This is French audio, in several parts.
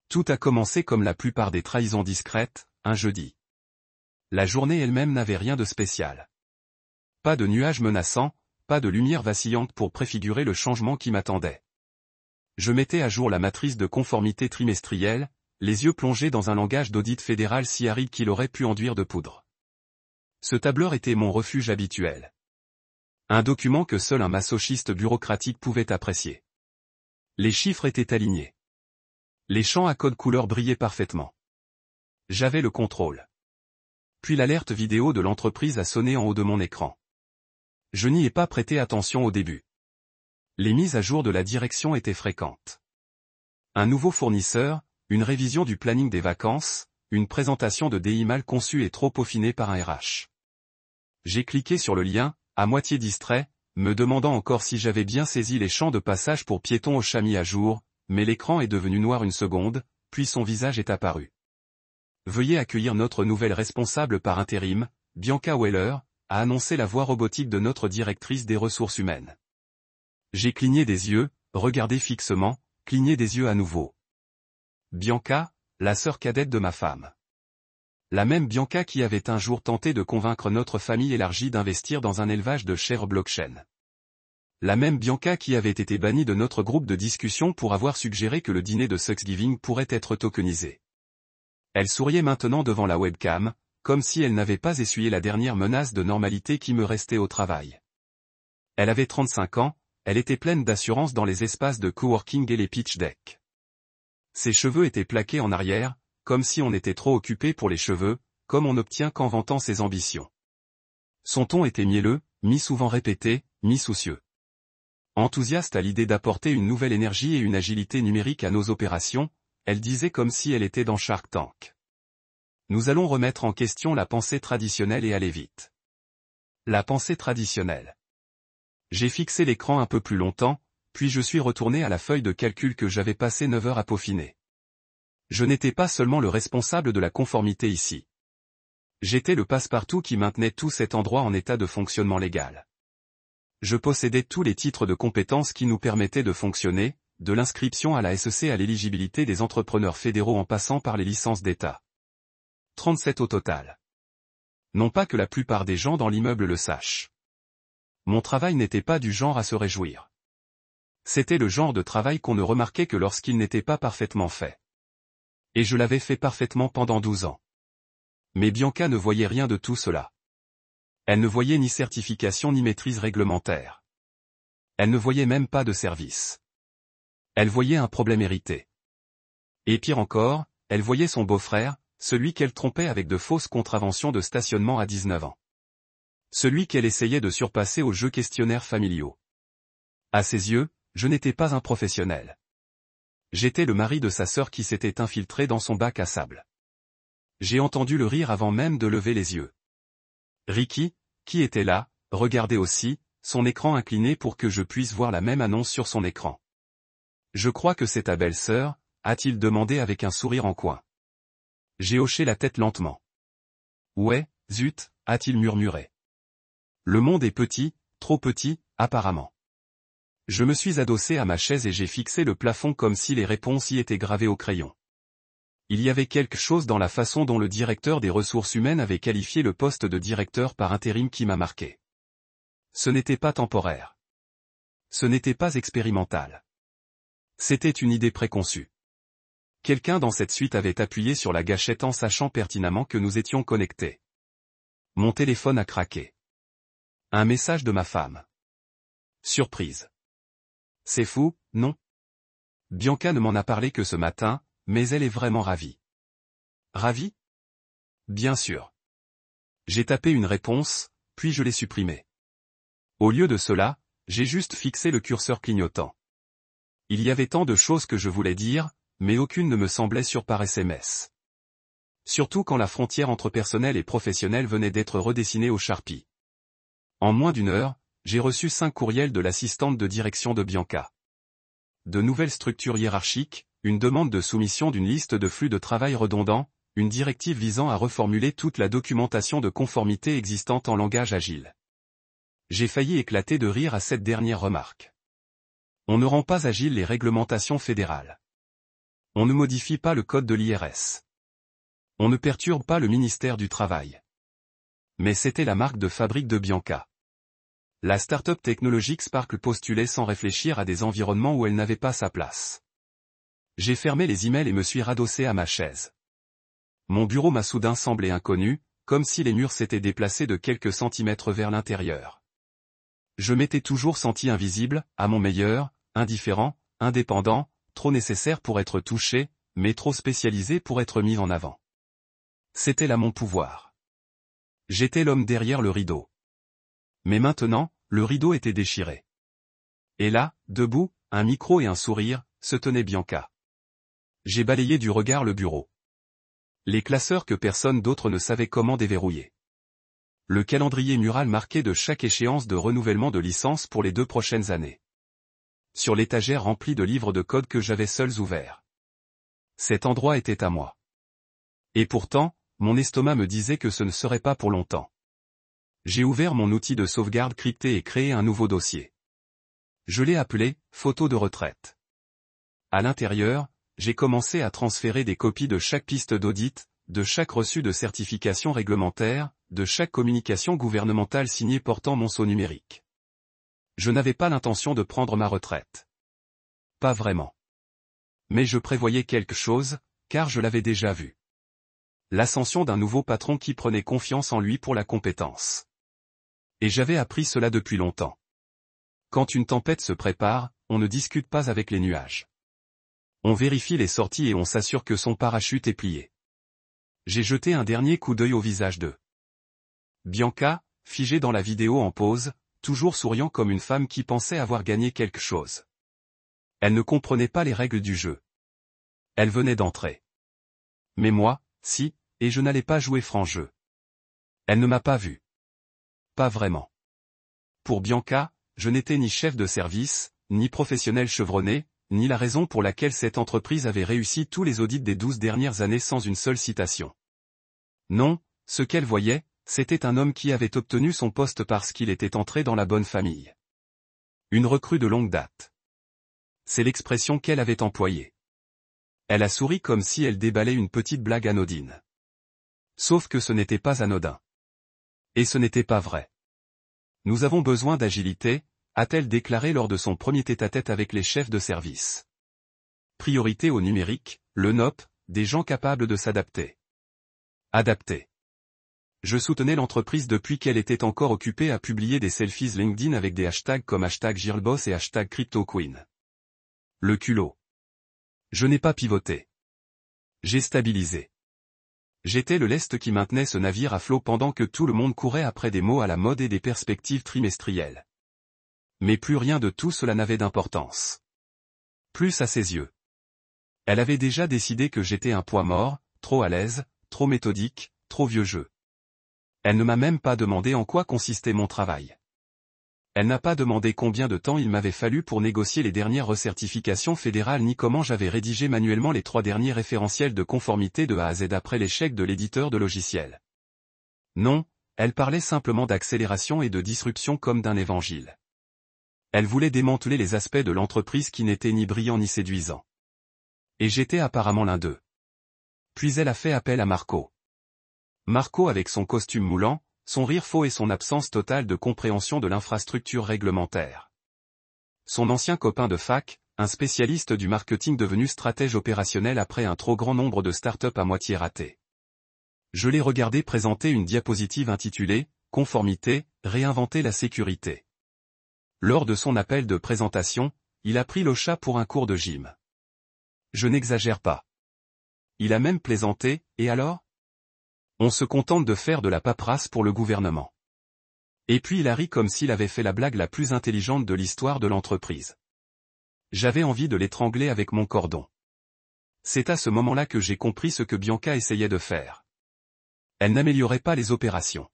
Tout a commencé comme la plupart des trahisons discrètes, un jeudi. La journée elle-même n'avait rien de spécial. Pas de nuages menaçants, pas de lumière vacillante pour préfigurer le changement qui m'attendait. Je mettais à jour la matrice de conformité trimestrielle, les yeux plongés dans un langage d'audit fédéral si aride qu'il aurait pu enduire de poudre. Ce tableur était mon refuge habituel. Un document que seul un masochiste bureaucratique pouvait apprécier. Les chiffres étaient alignés. Les champs à code couleur brillaient parfaitement. J'avais le contrôle. Puis l'alerte vidéo de l'entreprise a sonné en haut de mon écran. Je n'y ai pas prêté attention au début. Les mises à jour de la direction étaient fréquentes. Un nouveau fournisseur, une révision du planning des vacances, une présentation de DI mal conçue et trop peaufinée par un RH. J'ai cliqué sur le lien, à moitié distrait, me demandant encore si j'avais bien saisi les champs de passage pour piétons au chat mis à jour, mais l'écran est devenu noir une seconde, puis son visage est apparu. Veuillez accueillir notre nouvelle responsable par intérim, Bianca Weller, a annoncé la voix robotique de notre directrice des ressources humaines. J'ai cligné des yeux, regardé fixement, cligné des yeux à nouveau. Bianca, la sœur cadette de ma femme. La même Bianca qui avait un jour tenté de convaincre notre famille élargie d'investir dans un élevage de chèvres blockchain. La même Bianca qui avait été bannie de notre groupe de discussion pour avoir suggéré que le dîner de Thanksgiving pourrait être tokenisé. Elle souriait maintenant devant la webcam, comme si elle n'avait pas essuyé la dernière menace de normalité qui me restait au travail. Elle avait 35 ans, elle était pleine d'assurance dans les espaces de coworking et les pitch decks. Ses cheveux étaient plaqués en arrière, comme si on était trop occupé pour les cheveux, comme on obtient qu'en vantant ses ambitions. Son ton était mielleux, mi-souvent répété, mi-soucieux. Enthousiaste à l'idée d'apporter une nouvelle énergie et une agilité numérique à nos opérations, elle disait comme si elle était dans Shark Tank. Nous allons remettre en question la pensée traditionnelle et aller vite. La pensée traditionnelle. J'ai fixé l'écran un peu plus longtemps, puis je suis retourné à la feuille de calcul que j'avais passé 9 heures à peaufiner. Je n'étais pas seulement le responsable de la conformité ici. J'étais le passe-partout qui maintenait tout cet endroit en état de fonctionnement légal. Je possédais tous les titres de compétences qui nous permettaient de fonctionner, de l'inscription à la SEC à l'éligibilité des entrepreneurs fédéraux en passant par les licences d'État. 37 au total. Non pas que la plupart des gens dans l'immeuble le sachent. Mon travail n'était pas du genre à se réjouir. C'était le genre de travail qu'on ne remarquait que lorsqu'il n'était pas parfaitement fait. Et je l'avais fait parfaitement pendant 12 ans. Mais Bianca ne voyait rien de tout cela. Elle ne voyait ni certification ni maîtrise réglementaire. Elle ne voyait même pas de service. Elle voyait un problème hérité. Et pire encore, elle voyait son beau-frère, celui qu'elle trompait avec de fausses contraventions de stationnement à 19 ans. Celui qu'elle essayait de surpasser aux jeux questionnaires familiaux. À ses yeux, je n'étais pas un professionnel. J'étais le mari de sa sœur qui s'était infiltré dans son bac à sable. J'ai entendu le rire avant même de lever les yeux. Ricky, qui était là, regardait aussi, son écran incliné pour que je puisse voir la même annonce sur son écran. « Je crois que c'est ta belle-sœur », a-t-il demandé avec un sourire en coin. J'ai hoché la tête lentement. « Ouais, zut », a-t-il murmuré. Le monde est petit, trop petit, apparemment. Je me suis adossé à ma chaise et j'ai fixé le plafond comme si les réponses y étaient gravées au crayon. Il y avait quelque chose dans la façon dont le directeur des ressources humaines avait qualifié le poste de directeur par intérim qui m'a marqué. Ce n'était pas temporaire. Ce n'était pas expérimental. C'était une idée préconçue. Quelqu'un dans cette suite avait appuyé sur la gâchette en sachant pertinemment que nous étions connectés. Mon téléphone a craqué. Un message de ma femme. Surprise. C'est fou, non? Bianca ne m'en a parlé que ce matin, mais elle est vraiment ravie. Ravie? Bien sûr. J'ai tapé une réponse, puis je l'ai supprimée. Au lieu de cela, j'ai juste fixé le curseur clignotant. Il y avait tant de choses que je voulais dire, mais aucune ne me semblait sûre par SMS. Surtout quand la frontière entre personnel et professionnel venait d'être redessinée au Sharpie. En moins d'une heure, j'ai reçu 5 courriels de l'assistante de direction de Bianca. De nouvelles structures hiérarchiques, une demande de soumission d'une liste de flux de travail redondants, une directive visant à reformuler toute la documentation de conformité existante en langage agile. J'ai failli éclater de rire à cette dernière remarque. On ne rend pas agiles les réglementations fédérales. On ne modifie pas le code de l'IRS. On ne perturbe pas le ministère du Travail. Mais c'était la marque de fabrique de Bianca. La start-up technologique Sparkle postulait sans réfléchir à des environnements où elle n'avait pas sa place. J'ai fermé les emails et me suis radossé à ma chaise. Mon bureau m'a soudain semblé inconnu, comme si les murs s'étaient déplacés de quelques centimètres vers l'intérieur. Je m'étais toujours senti invisible, à mon meilleur, indifférent, indépendant, trop nécessaire pour être touché, mais trop spécialisé pour être mis en avant. C'était là mon pouvoir. J'étais l'homme derrière le rideau. Mais maintenant, le rideau était déchiré. Et là, debout, un micro et un sourire, se tenait Bianca. J'ai balayé du regard le bureau. Les classeurs que personne d'autre ne savait comment déverrouiller. Le calendrier mural marqué de chaque échéance de renouvellement de licence pour les 2 prochaines années. Sur l'étagère remplie de livres de code que j'avais seuls ouverts. Cet endroit était à moi. Et pourtant, mon estomac me disait que ce ne serait pas pour longtemps. J'ai ouvert mon outil de sauvegarde crypté et créé un nouveau dossier. Je l'ai appelé « Photo de retraite ». À l'intérieur, j'ai commencé à transférer des copies de chaque piste d'audit, de chaque reçu de certification réglementaire, de chaque communication gouvernementale signée portant mon sceau numérique. Je n'avais pas l'intention de prendre ma retraite. Pas vraiment. Mais je prévoyais quelque chose, car je l'avais déjà vu. L'ascension d'un nouveau patron qui prenait confiance en lui pour la compétence. Et j'avais appris cela depuis longtemps. Quand une tempête se prépare, on ne discute pas avec les nuages. On vérifie les sorties et on s'assure que son parachute est plié. J'ai jeté un dernier coup d'œil au visage de Bianca, figée dans la vidéo en pause, toujours souriant comme une femme qui pensait avoir gagné quelque chose. Elle ne comprenait pas les règles du jeu. Elle venait d'entrer. Mais moi, si, et je n'allais pas jouer franc jeu. Elle ne m'a pas vu. Pas vraiment. Pour Bianca, je n'étais ni chef de service, ni professionnel chevronné, ni la raison pour laquelle cette entreprise avait réussi tous les audits des 12 dernières années sans une seule citation. Non, ce qu'elle voyait, c'était un homme qui avait obtenu son poste parce qu'il était entré dans la bonne famille. Une recrue de longue date. C'est l'expression qu'elle avait employée. Elle a souri comme si elle déballait une petite blague anodine. Sauf que ce n'était pas anodin. Et ce n'était pas vrai. Nous avons besoin d'agilité, a-t-elle déclaré lors de son premier tête-à-tête avec les chefs de service. Priorité au numérique, le NOP, des gens capables de s'adapter. Adapter. Je soutenais l'entreprise depuis qu'elle était encore occupée à publier des selfies LinkedIn avec des hashtags comme #GirlBoss et #CryptoQueen. Le culot. Je n'ai pas pivoté. J'ai stabilisé. J'étais le lest qui maintenait ce navire à flot pendant que tout le monde courait après des mots à la mode et des perspectives trimestrielles. Mais plus rien de tout cela n'avait d'importance. Plus à ses yeux. Elle avait déjà décidé que j'étais un poids mort, trop à l'aise, trop méthodique, trop vieux jeu. Elle ne m'a même pas demandé en quoi consistait mon travail. Elle n'a pas demandé combien de temps il m'avait fallu pour négocier les dernières recertifications fédérales ni comment j'avais rédigé manuellement les 3 derniers référentiels de conformité de A à Z après l'échec de l'éditeur de logiciels. Non, elle parlait simplement d'accélération et de disruption comme d'un évangile. Elle voulait démanteler les aspects de l'entreprise qui n'étaient ni brillants ni séduisants. Et j'étais apparemment l'un d'eux. Puis elle a fait appel à Marco. Marco avec son costume moulant, son rire faux et son absence totale de compréhension de l'infrastructure réglementaire. Son ancien copain de fac, un spécialiste du marketing devenu stratège opérationnel après un trop grand nombre de startups à moitié ratées. Je l'ai regardé présenter une diapositive intitulée « Conformité, réinventer la sécurité ». Lors de son appel de présentation, il a pris le chat pour un cours de gym. Je n'exagère pas. Il a même plaisanté, et alors ? On se contente de faire de la paperasse pour le gouvernement. Et puis il a ri comme s'il avait fait la blague la plus intelligente de l'histoire de l'entreprise. J'avais envie de l'étrangler avec mon cordon. C'est à ce moment-là que j'ai compris ce que Bianca essayait de faire. Elle n'améliorait pas les opérations.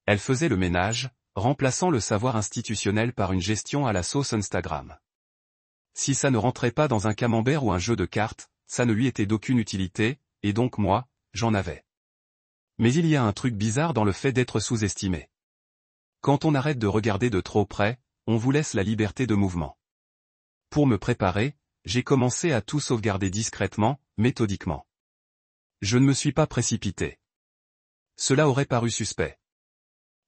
Elle faisait le ménage, remplaçant le savoir institutionnel par une gestion à la sauce Instagram. Si ça ne rentrait pas dans un camembert ou un jeu de cartes, ça ne lui était d'aucune utilité, et donc moi, j'en avais. Mais il y a un truc bizarre dans le fait d'être sous-estimé. Quand on arrête de regarder de trop près, on vous laisse la liberté de mouvement. Pour me préparer, j'ai commencé à tout sauvegarder discrètement, méthodiquement. Je ne me suis pas précipité. Cela aurait paru suspect.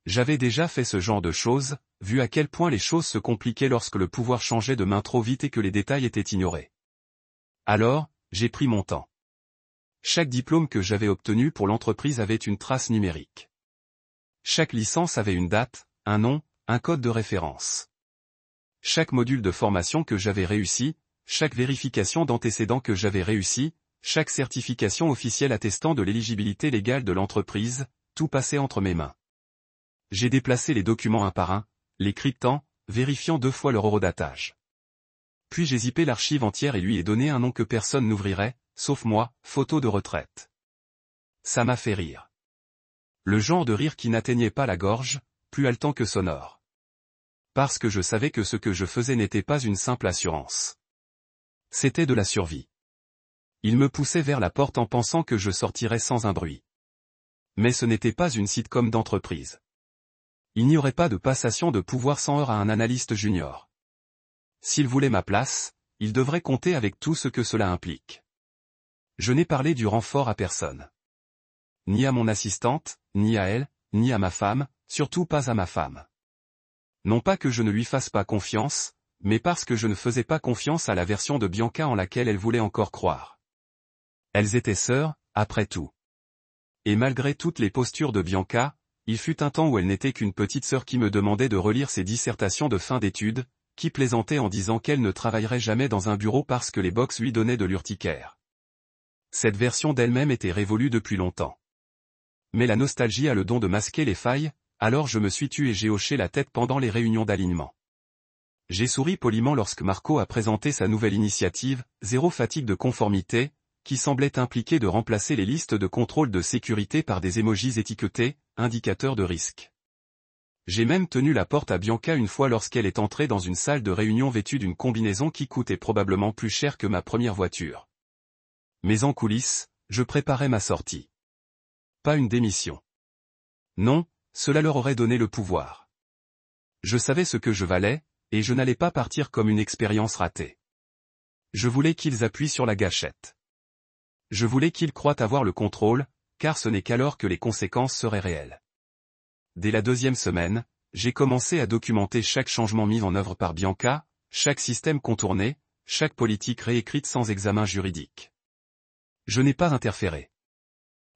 J'avais déjà fait ce genre de choses, vu à quel point les choses se compliquaient lorsque le pouvoir changeait de main trop vite et que les détails étaient ignorés. Alors, j'ai pris mon temps. Chaque diplôme que j'avais obtenu pour l'entreprise avait une trace numérique. Chaque licence avait une date, un nom, un code de référence. Chaque module de formation que j'avais réussi, chaque vérification d'antécédents que j'avais réussi, chaque certification officielle attestant de l'éligibilité légale de l'entreprise, tout passait entre mes mains. J'ai déplacé les documents un par un, les cryptant, vérifiant 2 fois leur horodatage. Puis j'ai zippé l'archive entière et lui ai donné un nom que personne n'ouvrirait, sauf moi, photo de retraite. Ça m'a fait rire. Le genre de rire qui n'atteignait pas la gorge, plus haletant que sonore. Parce que je savais que ce que je faisais n'était pas une simple assurance. C'était de la survie. Il me poussait vers la porte en pensant que je sortirais sans un bruit. Mais ce n'était pas une sitcom d'entreprise. Il n'y aurait pas de passation de pouvoir sans heurts à un analyste junior. S'il voulait ma place, il devrait compter avec tout ce que cela implique. Je n'ai parlé du renfort à personne. Ni à mon assistante, ni à elle, ni à ma femme, surtout pas à ma femme. Non pas que je ne lui fasse pas confiance, mais parce que je ne faisais pas confiance à la version de Bianca en laquelle elle voulait encore croire. Elles étaient sœurs, après tout. Et malgré toutes les postures de Bianca, il fut un temps où elle n'était qu'une petite sœur qui me demandait de relire ses dissertations de fin d'études, qui plaisantait en disant qu'elle ne travaillerait jamais dans un bureau parce que les box lui donnaient de l'urticaire. Cette version d'elle-même était révolue depuis longtemps. Mais la nostalgie a le don de masquer les failles, alors je me suis tu et j'ai hoché la tête pendant les réunions d'alignement. J'ai souri poliment lorsque Marco a présenté sa nouvelle initiative, Zéro fatigue de conformité, qui semblait impliquer de remplacer les listes de contrôle de sécurité par des émojis étiquetés, indicateurs de risque. J'ai même tenu la porte à Bianca une fois lorsqu'elle est entrée dans une salle de réunion vêtue d'une combinaison qui coûtait probablement plus cher que ma première voiture. Mais en coulisses, je préparais ma sortie. Pas une démission. Non, cela leur aurait donné le pouvoir. Je savais ce que je valais, et je n'allais pas partir comme une expérience ratée. Je voulais qu'ils appuient sur la gâchette. Je voulais qu'ils croient avoir le contrôle, car ce n'est qu'alors que les conséquences seraient réelles. Dès la 2e semaine, j'ai commencé à documenter chaque changement mis en œuvre par Bianca, chaque système contourné, chaque politique réécrite sans examen juridique. Je n'ai pas interféré.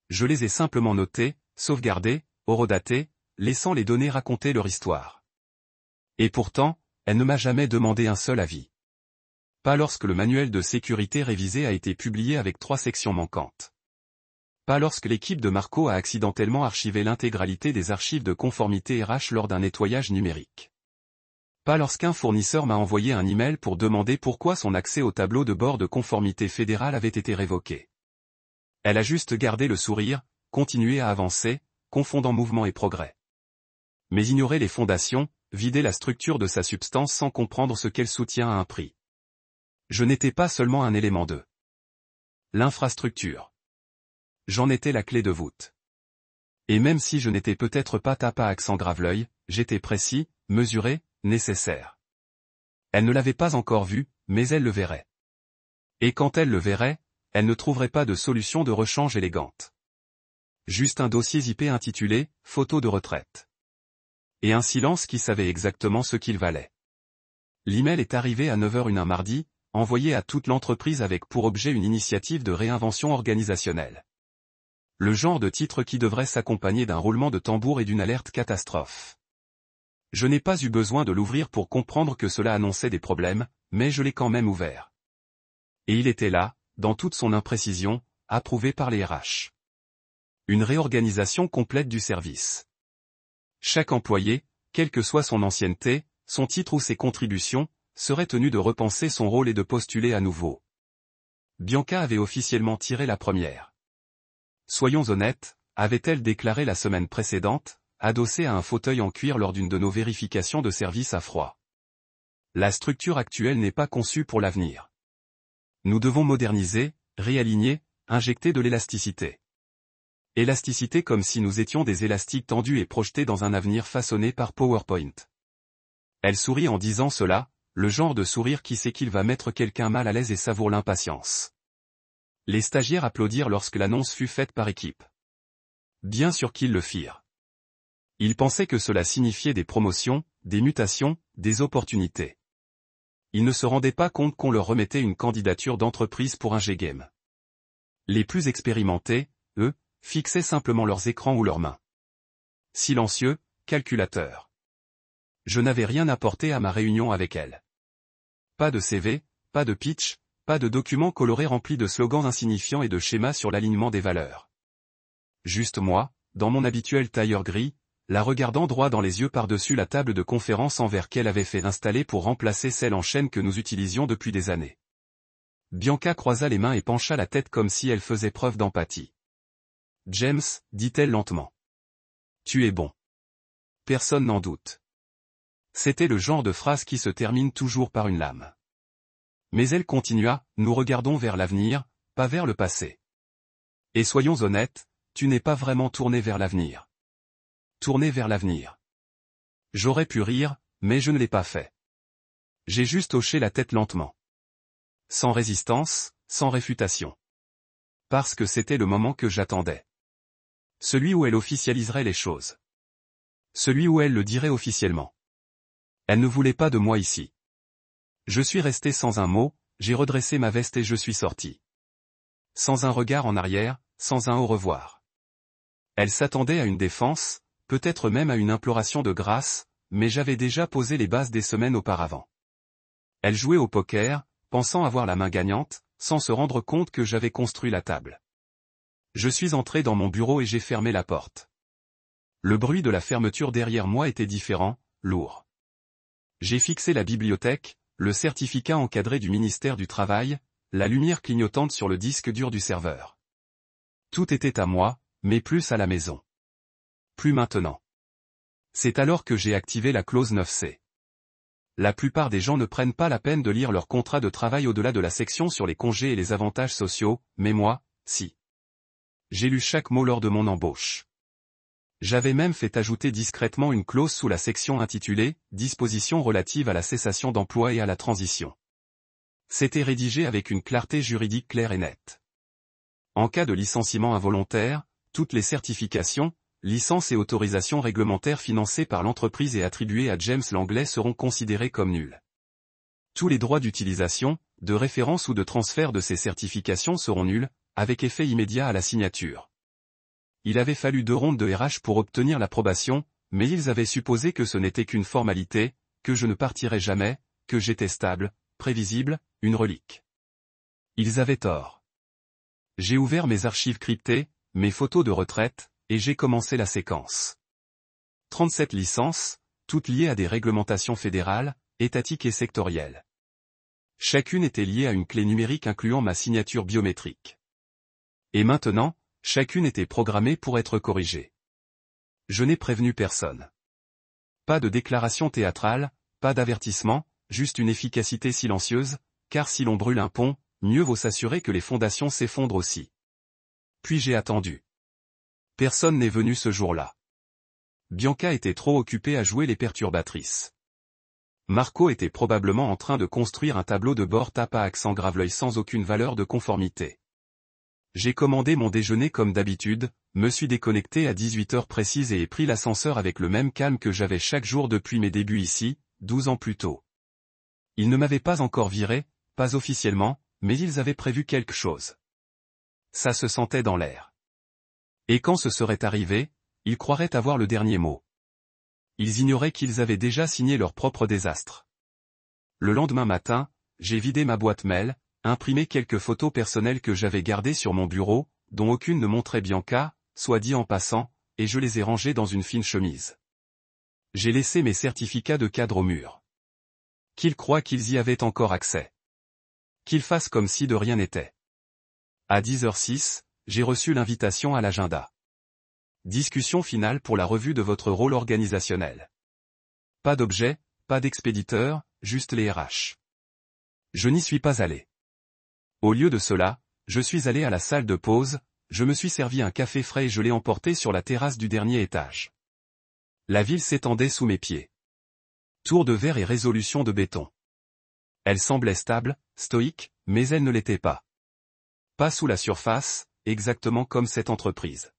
Je les ai simplement notés, sauvegardés, horodatés, laissant les données raconter leur histoire. Et pourtant, elle ne m'a jamais demandé un seul avis. Pas lorsque le manuel de sécurité révisé a été publié avec 3 sections manquantes. Pas lorsque l'équipe de Marco a accidentellement archivé l'intégralité des archives de conformité RH lors d'un nettoyage numérique. Pas lorsqu'un fournisseur m'a envoyé un email pour demander pourquoi son accès au tableau de bord de conformité fédérale avait été révoqué. Elle a juste gardé le sourire, continué à avancer, confondant mouvement et progrès. Mais ignorer les fondations, vider la structure de sa substance sans comprendre ce qu'elle soutient à un prix. Je n'étais pas seulement un élément de l'infrastructure. J'en étais la clé de voûte. Et même si je n'étais peut-être pas tape à accent grave-l'œil, j'étais précis, mesuré, nécessaire. Elle ne l'avait pas encore vu, mais elle le verrait. Et quand elle le verrait, elle ne trouverait pas de solution de rechange élégante. Juste un dossier zippé intitulé « Photo de retraite ». Et un silence qui savait exactement ce qu'il valait. L'email est arrivé à 9h01 un mardi, envoyé à toute l'entreprise avec pour objet une initiative de réinvention organisationnelle. Le genre de titre qui devrait s'accompagner d'un roulement de tambour et d'une alerte catastrophe. Je n'ai pas eu besoin de l'ouvrir pour comprendre que cela annonçait des problèmes, mais je l'ai quand même ouvert. Et il était là, dans toute son imprécision, approuvé par les RH. Une réorganisation complète du service. Chaque employé, quelle que soit son ancienneté, son titre ou ses contributions, serait tenu de repenser son rôle et de postuler à nouveau. Bianca avait officiellement tiré la première. Soyons honnêtes, avait-elle déclaré la semaine précédente, adossée à un fauteuil en cuir lors d'une de nos vérifications de service à froid. La structure actuelle n'est pas conçue pour l'avenir. Nous devons moderniser, réaligner, injecter de l'élasticité. Élasticité comme si nous étions des élastiques tendus et projetés dans un avenir façonné par PowerPoint. Elle sourit en disant cela, le genre de sourire qui sait qu'il va mettre quelqu'un mal à l'aise et savoure l'impatience. Les stagiaires applaudirent lorsque l'annonce fut faite par équipe. Bien sûr qu'ils le firent. Ils pensaient que cela signifiait des promotions, des mutations, des opportunités. Ils ne se rendaient pas compte qu'on leur remettait une candidature d'entreprise pour un G-Game. Les plus expérimentés, eux, fixaient simplement leurs écrans ou leurs mains. Silencieux, calculateur. Je n'avais rien apporté à ma réunion avec elle. Pas de CV, pas de pitch, pas de documents colorés remplis de slogans insignifiants et de schémas sur l'alignement des valeurs. Juste moi, dans mon habituel tailleur gris, la regardant droit dans les yeux par-dessus la table de conférence en verre qu'elle avait fait installer pour remplacer celle en chêne que nous utilisions depuis des années. Bianca croisa les mains et pencha la tête comme si elle faisait preuve d'empathie. « James, dit-elle lentement. Tu es bon. Personne n'en doute. » C'était le genre de phrase qui se termine toujours par une lame. Mais elle continua, nous regardons vers l'avenir, pas vers le passé. Et soyons honnêtes, tu n'es pas vraiment tourné vers l'avenir. Tourné vers l'avenir. J'aurais pu rire, mais je ne l'ai pas fait. J'ai juste hoché la tête lentement. Sans résistance, sans réfutation. Parce que c'était le moment que j'attendais. Celui où elle officialiserait les choses. Celui où elle le dirait officiellement. Elle ne voulait pas de moi ici. Je suis resté sans un mot, j'ai redressé ma veste et je suis sorti. Sans un regard en arrière, sans un au revoir. Elle s'attendait à une défense, peut-être même à une imploration de grâce, mais j'avais déjà posé les bases des semaines auparavant. Elle jouait au poker, pensant avoir la main gagnante, sans se rendre compte que j'avais construit la table. Je suis entré dans mon bureau et j'ai fermé la porte. Le bruit de la fermeture derrière moi était différent, lourd. J'ai fixé la bibliothèque, le certificat encadré du ministère du Travail, la lumière clignotante sur le disque dur du serveur. Tout était à moi, mais plus à la maison. Plus maintenant. C'est alors que j'ai activé la clause 9C. La plupart des gens ne prennent pas la peine de lire leur contrat de travail au-delà de la section sur les congés et les avantages sociaux, mais moi, si. J'ai lu chaque mot lors de mon embauche. J'avais même fait ajouter discrètement une clause sous la section intitulée « Dispositions relatives à la cessation d'emploi et à la transition ». C'était rédigé avec une clarté juridique claire et nette. En cas de licenciement involontaire, toutes les certifications, licences et autorisations réglementaires financées par l'entreprise et attribuées à James Langlais seront considérées comme nulles. Tous les droits d'utilisation, de référence ou de transfert de ces certifications seront nuls, avec effet immédiat à la signature. Il avait fallu 2 rondes de RH pour obtenir l'approbation, mais ils avaient supposé que ce n'était qu'une formalité, que je ne partirais jamais, que j'étais stable, prévisible, une relique. Ils avaient tort. J'ai ouvert mes archives cryptées, mes photos de retraite, et j'ai commencé la séquence. 37 licences, toutes liées à des réglementations fédérales, étatiques et sectorielles. Chacune était liée à une clé numérique incluant ma signature biométrique. Et maintenant, chacune était programmée pour être corrigée. Je n'ai prévenu personne. Pas de déclaration théâtrale, pas d'avertissement, juste une efficacité silencieuse, car si l'on brûle un pont, mieux vaut s'assurer que les fondations s'effondrent aussi. Puis j'ai attendu. Personne n'est venu ce jour-là. Bianca était trop occupée à jouer les perturbatrices. Marco était probablement en train de construire un tableau de bord tape à accent grave-l'œil sans aucune valeur de conformité. J'ai commandé mon déjeuner comme d'habitude, me suis déconnecté à 18h précises et ai pris l'ascenseur avec le même calme que j'avais chaque jour depuis mes débuts ici, 12 ans plus tôt. Ils ne m'avaient pas encore viré, pas officiellement, mais ils avaient prévu quelque chose. Ça se sentait dans l'air. Et quand ce serait arrivé, ils croiraient avoir le dernier mot. Ils ignoraient qu'ils avaient déjà signé leur propre désastre. Le lendemain matin, j'ai vidé ma boîte mail, imprimé quelques photos personnelles que j'avais gardées sur mon bureau, dont aucune ne montrait Bianca, soit dit en passant, et je les ai rangées dans une fine chemise. J'ai laissé mes certificats de cadre au mur. Qu'ils croient qu'ils y avaient encore accès. Qu'ils fassent comme si de rien n'était. À 10h06, j'ai reçu l'invitation à l'agenda. Discussion finale pour la revue de votre rôle organisationnel. Pas d'objet, pas d'expéditeur, juste les RH. Je n'y suis pas allé. Au lieu de cela, je suis allé à la salle de pause, je me suis servi un café frais et je l'ai emporté sur la terrasse du dernier étage. La ville s'étendait sous mes pieds. Tour de verre et résolution de béton. Elle semblait stable, stoïque, mais elle ne l'était pas. Pas sous la surface, exactement comme cette entreprise.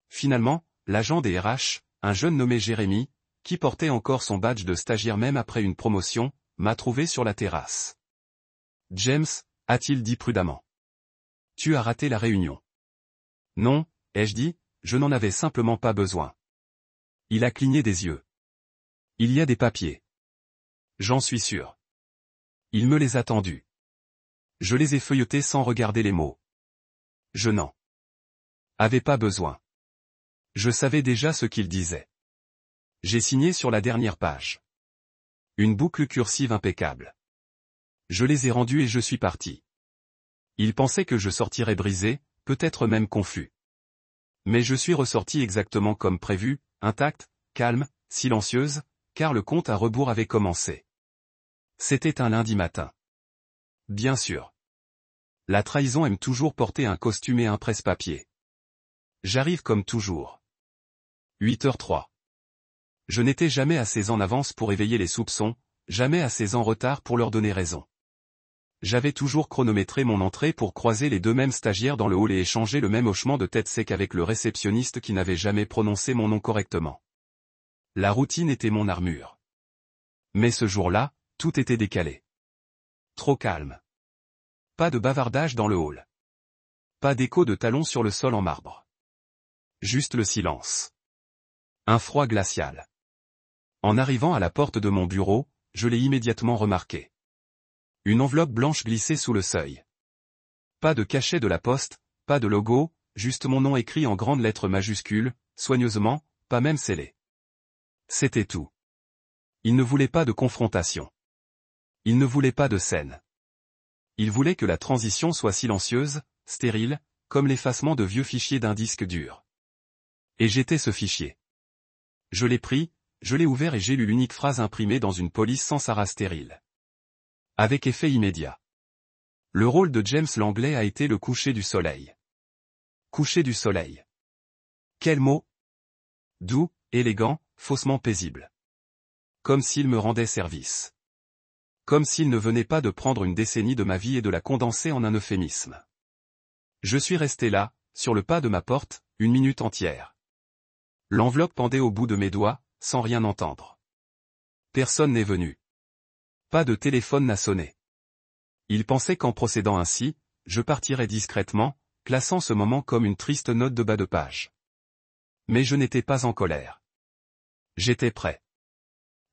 Finalement, l'agent des RH, un jeune nommé Jérémy, qui portait encore son badge de stagiaire même après une promotion, m'a trouvé sur la terrasse. « James », a-t-il dit prudemment. « Tu as raté la réunion. » « Non », ai-je dit, je n'en avais simplement pas besoin. Il a cligné des yeux. « Il y a des papiers. » « J'en suis sûr. » Il me les a tendus. Je les ai feuilletés sans regarder les mots. Je n'en avais pas besoin. Je savais déjà ce qu'il disait. J'ai signé sur la dernière page. Une boucle cursive impeccable. Je les ai rendus et je suis parti. Il pensait que je sortirais brisé, peut-être même confus. Mais je suis ressorti exactement comme prévu, intacte, calme, silencieuse, car le compte à rebours avait commencé. C'était un lundi matin. Bien sûr. La trahison aime toujours porter un costume et un presse-papier. J'arrive comme toujours. 8h03. Je n'étais jamais assez en avance pour éveiller les soupçons, jamais assez en retard pour leur donner raison. J'avais toujours chronométré mon entrée pour croiser les deux mêmes stagiaires dans le hall et échanger le même hochement de tête sec avec le réceptionniste qui n'avait jamais prononcé mon nom correctement. La routine était mon armure. Mais ce jour-là, tout était décalé. Trop calme. Pas de bavardage dans le hall. Pas d'écho de talons sur le sol en marbre. Juste le silence. Un froid glacial. En arrivant à la porte de mon bureau, je l'ai immédiatement remarqué. Une enveloppe blanche glissée sous le seuil. Pas de cachet de la poste, pas de logo, juste mon nom écrit en grandes lettres majuscules, soigneusement, pas même scellé. C'était tout. Il ne voulait pas de confrontation. Il ne voulait pas de scène. Il voulait que la transition soit silencieuse, stérile, comme l'effacement de vieux fichiers d'un disque dur. Et j'étais ce fichier. Je l'ai pris, je l'ai ouvert et j'ai lu l'unique phrase imprimée dans une police sans sarrhas stérile. Avec effet immédiat. Le rôle de James Langley a été le coucher du soleil. Coucher du soleil. Quel mot? Doux, élégant, faussement paisible. Comme s'il me rendait service. Comme s'il ne venait pas de prendre une décennie de ma vie et de la condenser en un euphémisme. Je suis resté là, sur le pas de ma porte, une minute entière. L'enveloppe pendait au bout de mes doigts, sans rien entendre. Personne n'est venu. Pas de téléphone n'a sonné. Il pensait qu'en procédant ainsi, je partirais discrètement, classant ce moment comme une triste note de bas de page. Mais je n'étais pas en colère. J'étais prêt.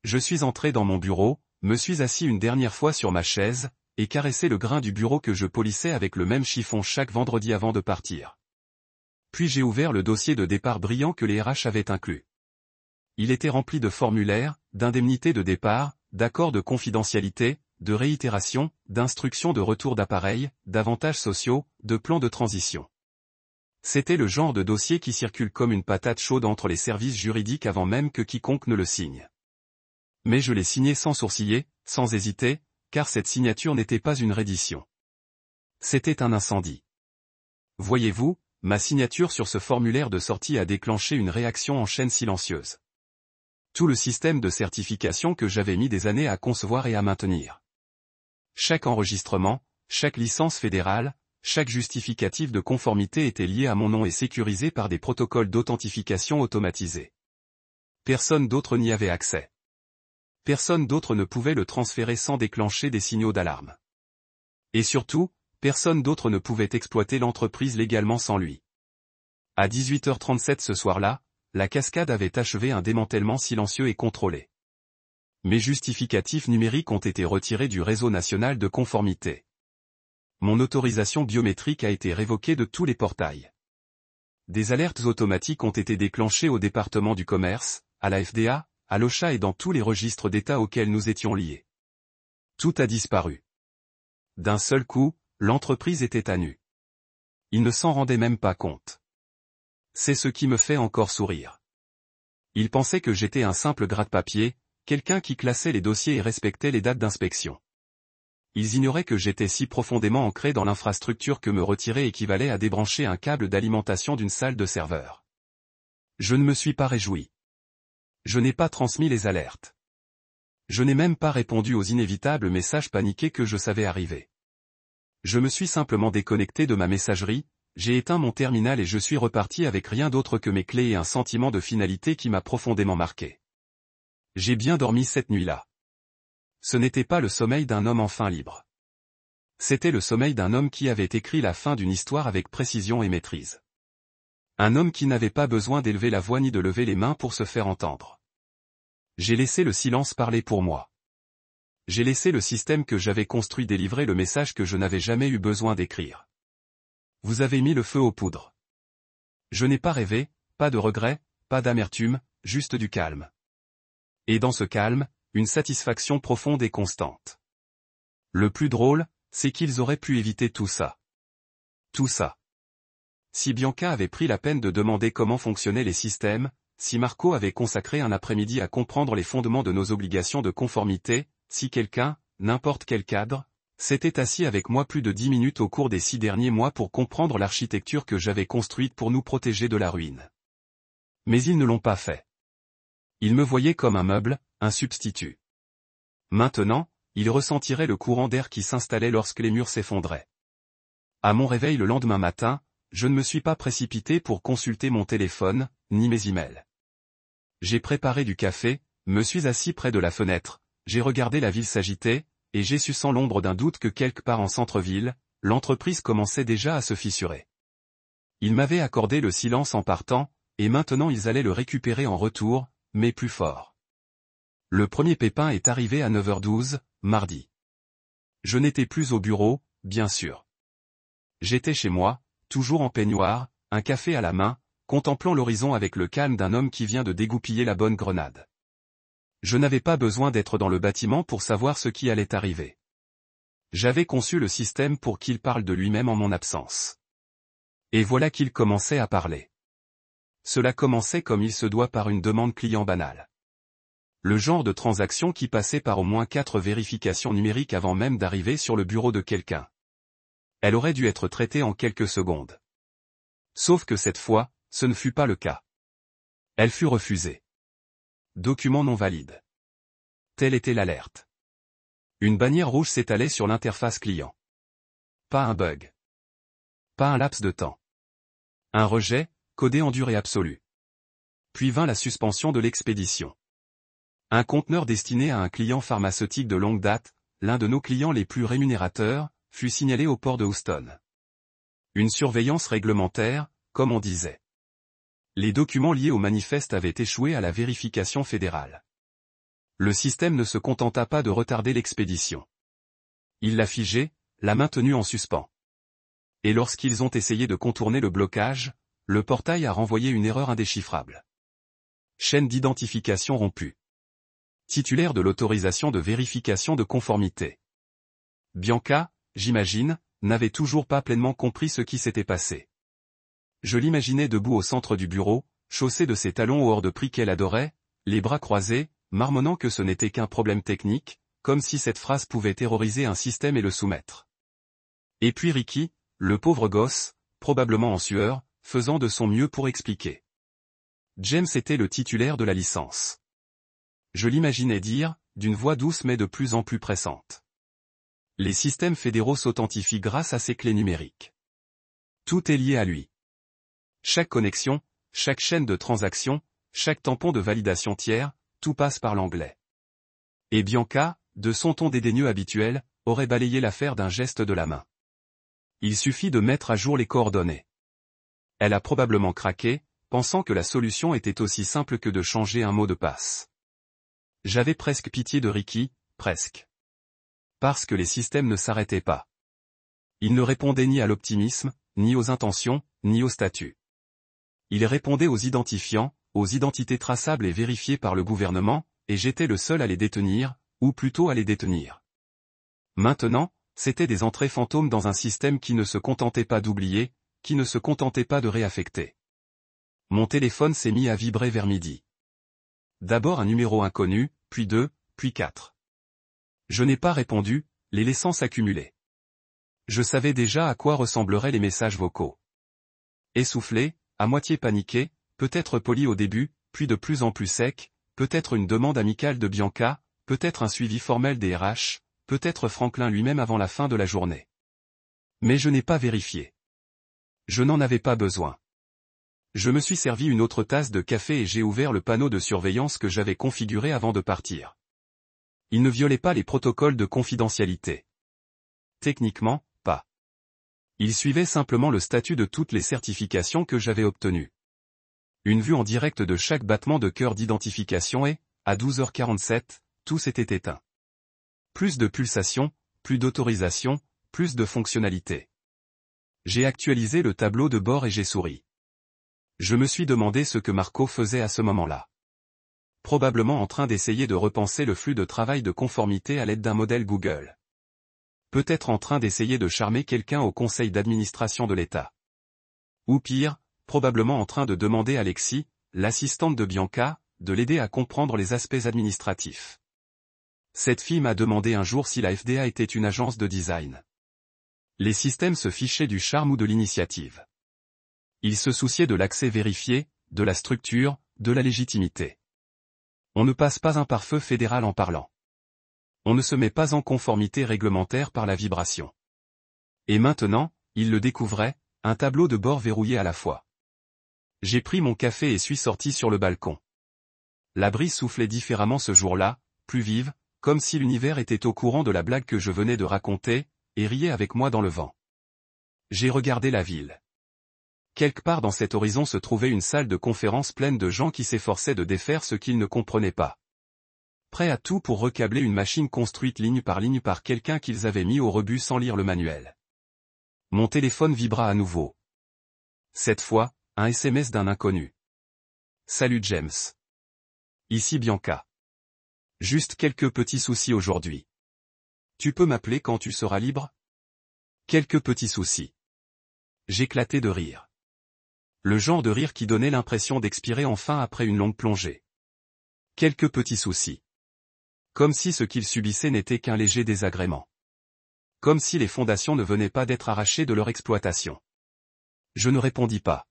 Je suis entré dans mon bureau, me suis assis une dernière fois sur ma chaise, et caressé le grain du bureau que je polissais avec le même chiffon chaque vendredi avant de partir. Puis j'ai ouvert le dossier de départ brillant que les RH avaient inclus. Il était rempli de formulaires, d'indemnités de départ, d'accords de confidentialité, de réitération, d'instructions de retour d'appareil, d'avantages sociaux, de plans de transition. C'était le genre de dossier qui circule comme une patate chaude entre les services juridiques avant même que quiconque ne le signe. Mais je l'ai signé sans sourciller, sans hésiter, car cette signature n'était pas une reddition. C'était un incendie. Voyez-vous, ma signature sur ce formulaire de sortie a déclenché une réaction en chaîne silencieuse. Tout le système de certification que j'avais mis des années à concevoir et à maintenir. Chaque enregistrement, chaque licence fédérale, chaque justificatif de conformité était lié à mon nom et sécurisé par des protocoles d'authentification automatisés. Personne d'autre n'y avait accès. Personne d'autre ne pouvait le transférer sans déclencher des signaux d'alarme. Et surtout, personne d'autre ne pouvait exploiter l'entreprise légalement sans lui. À 18h37 ce soir-là, la cascade avait achevé un démantèlement silencieux et contrôlé. Mes justificatifs numériques ont été retirés du réseau national de conformité. Mon autorisation biométrique a été révoquée de tous les portails. Des alertes automatiques ont été déclenchées au département du commerce, à la FDA, à l'OSHA et dans tous les registres d'État auxquels nous étions liés. Tout a disparu. D'un seul coup, l'entreprise était à nu. Il ne s'en rendait même pas compte. C'est ce qui me fait encore sourire. Il pensait que j'étais un simple gratte-papier, quelqu'un qui classait les dossiers et respectait les dates d'inspection. Ils ignoraient que j'étais si profondément ancré dans l'infrastructure que me retirer équivalait à débrancher un câble d'alimentation d'une salle de serveur. Je ne me suis pas réjoui. Je n'ai pas transmis les alertes. Je n'ai même pas répondu aux inévitables messages paniqués que je savais arriver. Je me suis simplement déconnecté de ma messagerie, j'ai éteint mon terminal et je suis reparti avec rien d'autre que mes clés et un sentiment de finalité qui m'a profondément marqué. J'ai bien dormi cette nuit-là. Ce n'était pas le sommeil d'un homme enfin libre. C'était le sommeil d'un homme qui avait écrit la fin d'une histoire avec précision et maîtrise. Un homme qui n'avait pas besoin d'élever la voix ni de lever les mains pour se faire entendre. J'ai laissé le silence parler pour moi. J'ai laissé le système que j'avais construit délivrer le message que je n'avais jamais eu besoin d'écrire. Vous avez mis le feu aux poudres. Je n'ai pas rêvé, pas de regret, pas d'amertume, juste du calme. Et dans ce calme, une satisfaction profonde et constante. Le plus drôle, c'est qu'ils auraient pu éviter tout ça. Tout ça. Si Bianca avait pris la peine de demander comment fonctionnaient les systèmes, si Marco avait consacré un après-midi à comprendre les fondements de nos obligations de conformité, si quelqu'un, n'importe quel cadre, s'était assis avec moi plus de 10 minutes au cours des 6 derniers mois pour comprendre l'architecture que j'avais construite pour nous protéger de la ruine. Mais ils ne l'ont pas fait. Ils me voyaient comme un meuble, un substitut. Maintenant, ils ressentiraient le courant d'air qui s'installait lorsque les murs s'effondraient. À mon réveil le lendemain matin, je ne me suis pas précipité pour consulter mon téléphone, ni mes emails. J'ai préparé du café, me suis assis près de la fenêtre, j'ai regardé la ville s'agiter, et j'ai su sans l'ombre d'un doute que quelque part en centre-ville, l'entreprise commençait déjà à se fissurer. Ils m'avaient accordé le silence en partant, et maintenant ils allaient le récupérer en retour, mais plus fort. Le premier pépin est arrivé à 9h12, mardi. Je n'étais plus au bureau, bien sûr. J'étais chez moi, toujours en peignoir, un café à la main, contemplant l'horizon avec le calme d'un homme qui vient de dégoupiller la bonne grenade. Je n'avais pas besoin d'être dans le bâtiment pour savoir ce qui allait arriver. J'avais conçu le système pour qu'il parle de lui-même en mon absence. Et voilà qu'il commençait à parler. Cela commençait comme il se doit par une demande client banale. Le genre de transaction qui passait par au moins 4 vérifications numériques avant même d'arriver sur le bureau de quelqu'un. Elle aurait dû être traitée en quelques secondes. Sauf que cette fois, ce ne fut pas le cas. Elle fut refusée. Document non valide. Telle était l'alerte. Une bannière rouge s'étalait sur l'interface client. Pas un bug. Pas un laps de temps. Un rejet, codé en durée absolue. Puis vint la suspension de l'expédition. Un conteneur destiné à un client pharmaceutique de longue date, l'un de nos clients les plus rémunérateurs, fut signalé au port de Houston. Une surveillance réglementaire, comme on disait. Les documents liés au manifeste avaient échoué à la vérification fédérale. Le système ne se contenta pas de retarder l'expédition. Il l'a figé, l'a maintenu en suspens. Et lorsqu'ils ont essayé de contourner le blocage, le portail a renvoyé une erreur indéchiffrable. Chaîne d'identification rompue. Titulaire de l'autorisation de vérification de conformité. Bianca, j'imagine, n'avait toujours pas pleinement compris ce qui s'était passé. Je l'imaginais debout au centre du bureau, chaussée de ses talons au hors de prix qu'elle adorait, les bras croisés, marmonnant que ce n'était qu'un problème technique, comme si cette phrase pouvait terroriser un système et le soumettre. Et puis Ricky, le pauvre gosse, probablement en sueur, faisant de son mieux pour expliquer. James était le titulaire de la licence. Je l'imaginais dire, d'une voix douce mais de plus en plus pressante. Les systèmes fédéraux s'authentifient grâce à ces clés numériques. Tout est lié à lui. Chaque connexion, chaque chaîne de transaction, chaque tampon de validation tiers, tout passe par l'anglais. Et Bianca, de son ton dédaigneux habituel, aurait balayé l'affaire d'un geste de la main. Il suffit de mettre à jour les coordonnées. Elle a probablement craqué, pensant que la solution était aussi simple que de changer un mot de passe. J'avais presque pitié de Ricky, presque. Parce que les systèmes ne s'arrêtaient pas. Ils ne répondaient ni à l'optimisme, ni aux intentions, ni au statut. Ils répondaient aux identifiants, aux identités traçables et vérifiées par le gouvernement, et j'étais le seul à les détenir, ou plutôt à les détenir. Maintenant, c'étaient des entrées fantômes dans un système qui ne se contentait pas d'oublier, qui ne se contentait pas de réaffecter. Mon téléphone s'est mis à vibrer vers midi. D'abord un numéro inconnu, puis 2, puis 4. Je n'ai pas répondu, les laissant s'accumuler. Je savais déjà à quoi ressembleraient les messages vocaux. Essoufflé, à moitié paniqué, peut-être poli au début, puis de plus en plus sec, peut-être une demande amicale de Bianca, peut-être un suivi formel des RH, peut-être Franklin lui-même avant la fin de la journée. Mais je n'ai pas vérifié. Je n'en avais pas besoin. Je me suis servi une autre tasse de café et j'ai ouvert le panneau de surveillance que j'avais configuré avant de partir. Il ne violait pas les protocoles de confidentialité. Techniquement, pas. Il suivait simplement le statut de toutes les certifications que j'avais obtenues. Une vue en direct de chaque battement de cœur d'identification et, à 12h47, tout s'était éteint. Plus de pulsations, plus d'autorisation, plus de fonctionnalités. J'ai actualisé le tableau de bord et j'ai souri. Je me suis demandé ce que Marco faisait à ce moment-là. Probablement en train d'essayer de repenser le flux de travail de conformité à l'aide d'un modèle Google. Peut-être en train d'essayer de charmer quelqu'un au conseil d'administration de l'État. Ou pire, probablement en train de demander à Lexi, l'assistante de Bianca, de l'aider à comprendre les aspects administratifs. Cette fille m'a demandé un jour si la FDA était une agence de design. Les systèmes se fichaient du charme ou de l'initiative. Ils se souciaient de l'accès vérifié, de la structure, de la légitimité. On ne passe pas un pare-feu fédéral en parlant. On ne se met pas en conformité réglementaire par la vibration. Et maintenant, il le découvrait, un tableau de bord verrouillé à la fois. J'ai pris mon café et suis sorti sur le balcon. La brise soufflait différemment ce jour-là, plus vive, comme si l'univers était au courant de la blague que je venais de raconter, et riait avec moi dans le vent. J'ai regardé la ville. Quelque part dans cet horizon se trouvait une salle de conférence pleine de gens qui s'efforçaient de défaire ce qu'ils ne comprenaient pas. Prêts à tout pour recabler une machine construite ligne par quelqu'un qu'ils avaient mis au rebut sans lire le manuel. Mon téléphone vibra à nouveau. Cette fois, un SMS d'un inconnu. Salut James. Ici Bianca. Juste quelques petits soucis aujourd'hui. Tu peux m'appeler quand tu seras libre? Quelques petits soucis. J'éclatai de rire. Le genre de rire qui donnait l'impression d'expirer enfin après une longue plongée. Quelques petits soucis. Comme si ce qu'ils subissaient n'était qu'un léger désagrément. Comme si les fondations ne venaient pas d'être arrachées de leur exploitation. Je ne répondis pas.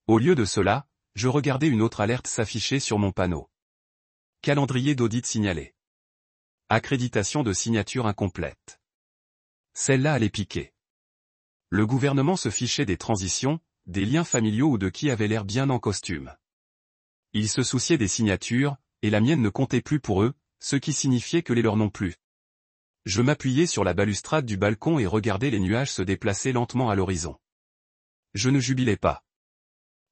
Au lieu de cela, je regardais une autre alerte s'afficher sur mon panneau. Calendrier d'audit signalé. Accréditation de signature incomplète. Celle-là allait piquer. Le gouvernement se fichait des transitions, des liens familiaux ou de qui avait l'air bien en costume. Ils se souciaient des signatures, et la mienne ne comptait plus pour eux, ce qui signifiait que les leurs non plus. Je m'appuyais sur la balustrade du balcon et regardais les nuages se déplacer lentement à l'horizon. Je ne jubilais pas.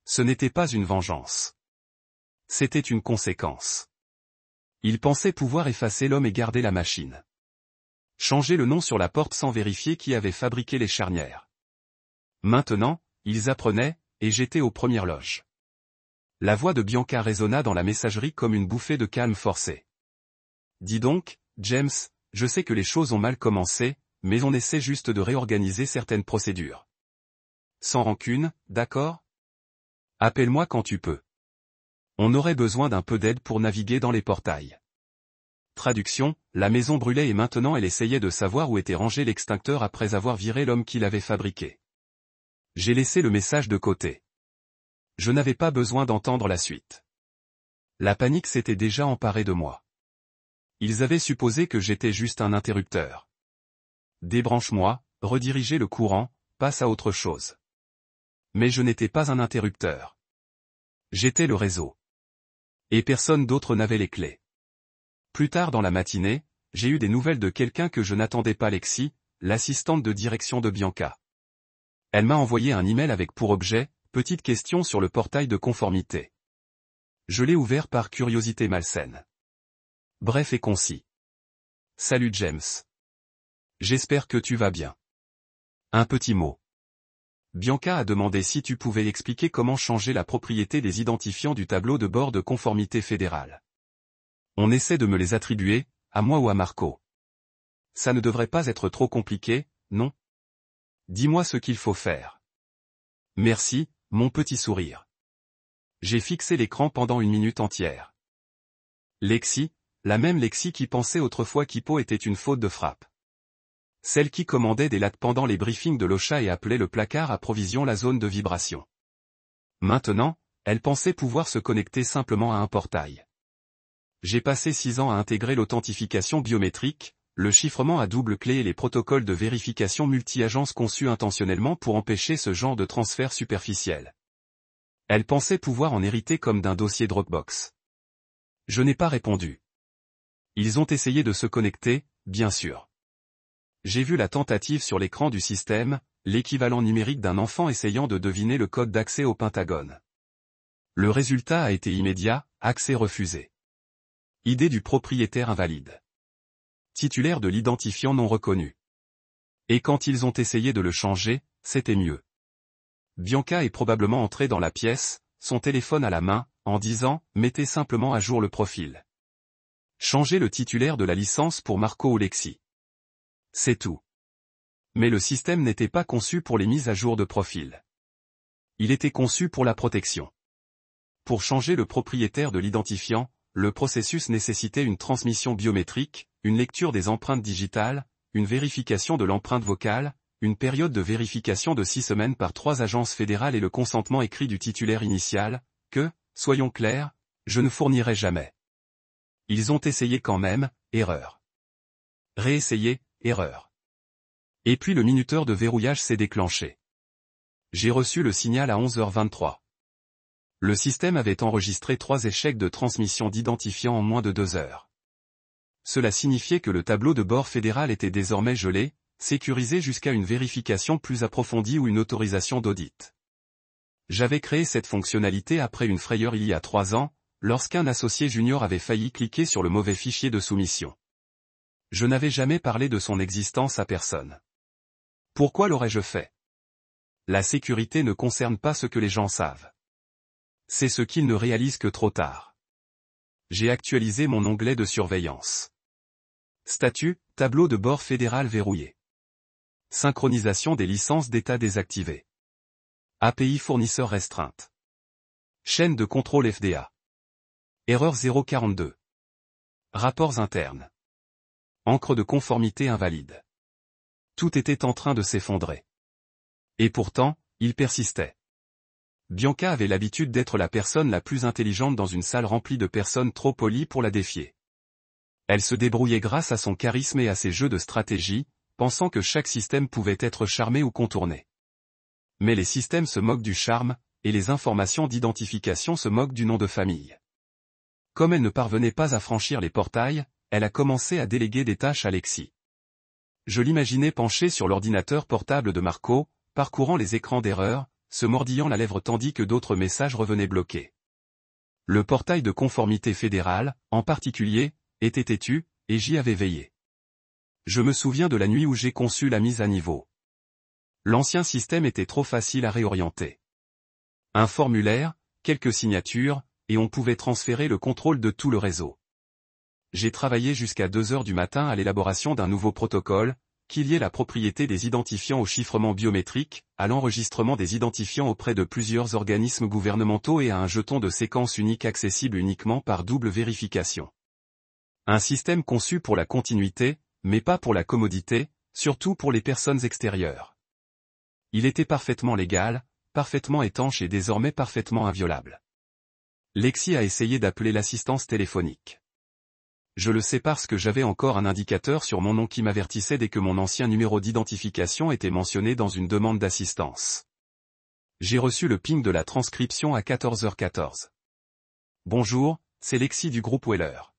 Ce n'était pas une vengeance. C'était une conséquence. Ils pensaient pouvoir effacer l'homme et garder la machine. Changer le nom sur la porte sans vérifier qui avait fabriqué les charnières. Maintenant, ils apprenaient, et j'étais aux premières loges. La voix de Bianca résonna dans la messagerie comme une bouffée de calme forcé. Dis donc, James, je sais que les choses ont mal commencé, mais on essaie juste de réorganiser certaines procédures. Sans rancune, d'accord? Appelle-moi quand tu peux. On aurait besoin d'un peu d'aide pour naviguer dans les portails. Traduction, la maison brûlait et maintenant elle essayait de savoir où était rangé l'extincteur après avoir viré l'homme qui l'avait fabriqué. J'ai laissé le message de côté. Je n'avais pas besoin d'entendre la suite. La panique s'était déjà emparée de moi. Ils avaient supposé que j'étais juste un interrupteur. Débranche-moi, rediriger le courant, passe à autre chose. Mais je n'étais pas un interrupteur. J'étais le réseau. Et personne d'autre n'avait les clés. Plus tard dans la matinée, j'ai eu des nouvelles de quelqu'un que je n'attendais pas, Lexi, l'assistante de direction de Bianca. Elle m'a envoyé un email avec pour objet, petite question sur le portail de conformité. Je l'ai ouvert par curiosité malsaine. Bref et concis. Salut James. J'espère que tu vas bien. Un petit mot. Bianca a demandé si tu pouvais expliquer comment changer la propriété des identifiants du tableau de bord de conformité fédérale. On essaie de me les attribuer, à moi ou à Marco. Ça ne devrait pas être trop compliqué, non? Dis-moi ce qu'il faut faire. Merci, mon petit sourire. J'ai fixé l'écran pendant 1 minute entière. Lexi, la même Lexi qui pensait autrefois qu'Hippo était une faute de frappe. Celle qui commandait des lattes pendant les briefings de l'OSHA et appelait le placard à provision la zone de vibration. Maintenant, elle pensait pouvoir se connecter simplement à un portail. J'ai passé 6 ans à intégrer l'authentification biométrique, le chiffrement à double clé et les protocoles de vérification multi-agences conçus intentionnellement pour empêcher ce genre de transfert superficiel. Elle pensait pouvoir en hériter comme d'un dossier Dropbox. Je n'ai pas répondu. Ils ont essayé de se connecter, bien sûr. J'ai vu la tentative sur l'écran du système, l'équivalent numérique d'un enfant essayant de deviner le code d'accès au Pentagone. Le résultat a été immédiat, accès refusé. Idée du propriétaire invalide. Titulaire de l'identifiant non reconnu. Et quand ils ont essayé de le changer, c'était mieux. Bianca est probablement entrée dans la pièce, son téléphone à la main, en disant « Mettez simplement à jour le profil. Changez le titulaire de la licence pour Marco ou Lexi. » C'est tout. Mais le système n'était pas conçu pour les mises à jour de profil. Il était conçu pour la protection. Pour changer le propriétaire de l'identifiant, le processus nécessitait une transmission biométrique, une lecture des empreintes digitales, une vérification de l'empreinte vocale, une période de vérification de 6 semaines par 3 agences fédérales et le consentement écrit du titulaire initial, que, soyons clairs, je ne fournirai jamais. Ils ont essayé quand même, erreur. Réessayé, erreur. Et puis le minuteur de verrouillage s'est déclenché. J'ai reçu le signal à 11h23. Le système avait enregistré 3 échecs de transmission d'identifiants en moins de 2 heures. Cela signifiait que le tableau de bord fédéral était désormais gelé, sécurisé jusqu'à une vérification plus approfondie ou une autorisation d'audit. J'avais créé cette fonctionnalité après une frayeur il y a 3 ans, lorsqu'un associé junior avait failli cliquer sur le mauvais fichier de soumission. Je n'avais jamais parlé de son existence à personne. Pourquoi l'aurais-je fait? La sécurité ne concerne pas ce que les gens savent. C'est ce qu'ils ne réalisent que trop tard. J'ai actualisé mon onglet de surveillance. Statut, tableau de bord fédéral verrouillé. Synchronisation des licences d'État désactivées. API fournisseur restreinte. Chaîne de contrôle FDA. Erreur 042. Rapports internes. Encre de conformité invalide. Tout était en train de s'effondrer. Et pourtant, il persistait. Bianca avait l'habitude d'être la personne la plus intelligente dans une salle remplie de personnes trop polies pour la défier. Elle se débrouillait grâce à son charisme et à ses jeux de stratégie, pensant que chaque système pouvait être charmé ou contourné. Mais les systèmes se moquent du charme, et les informations d'identification se moquent du nom de famille. Comme elle ne parvenait pas à franchir les portails, elle a commencé à déléguer des tâches à Lexi. Je l'imaginais penchée sur l'ordinateur portable de Marco, parcourant les écrans d'erreur, se mordillant la lèvre tandis que d'autres messages revenaient bloqués. Le portail de conformité fédérale, en particulier, était têtu, et j'y avais veillé. Je me souviens de la nuit où j'ai conçu la mise à niveau. L'ancien système était trop facile à réorienter. Un formulaire, quelques signatures, et on pouvait transférer le contrôle de tout le réseau. J'ai travaillé jusqu'à 2 heures du matin à l'élaboration d'un nouveau protocole, qui liait la propriété des identifiants au chiffrement biométrique, à l'enregistrement des identifiants auprès de plusieurs organismes gouvernementaux et à un jeton de séquence unique accessible uniquement par double vérification. Un système conçu pour la continuité, mais pas pour la commodité, surtout pour les personnes extérieures. Il était parfaitement légal, parfaitement étanche et désormais parfaitement inviolable. Lexi a essayé d'appeler l'assistance téléphonique. Je le sais parce que j'avais encore un indicateur sur mon nom qui m'avertissait dès que mon ancien numéro d'identification était mentionné dans une demande d'assistance. J'ai reçu le ping de la transcription à 14h14. Bonjour, c'est Lexi du groupe Weller.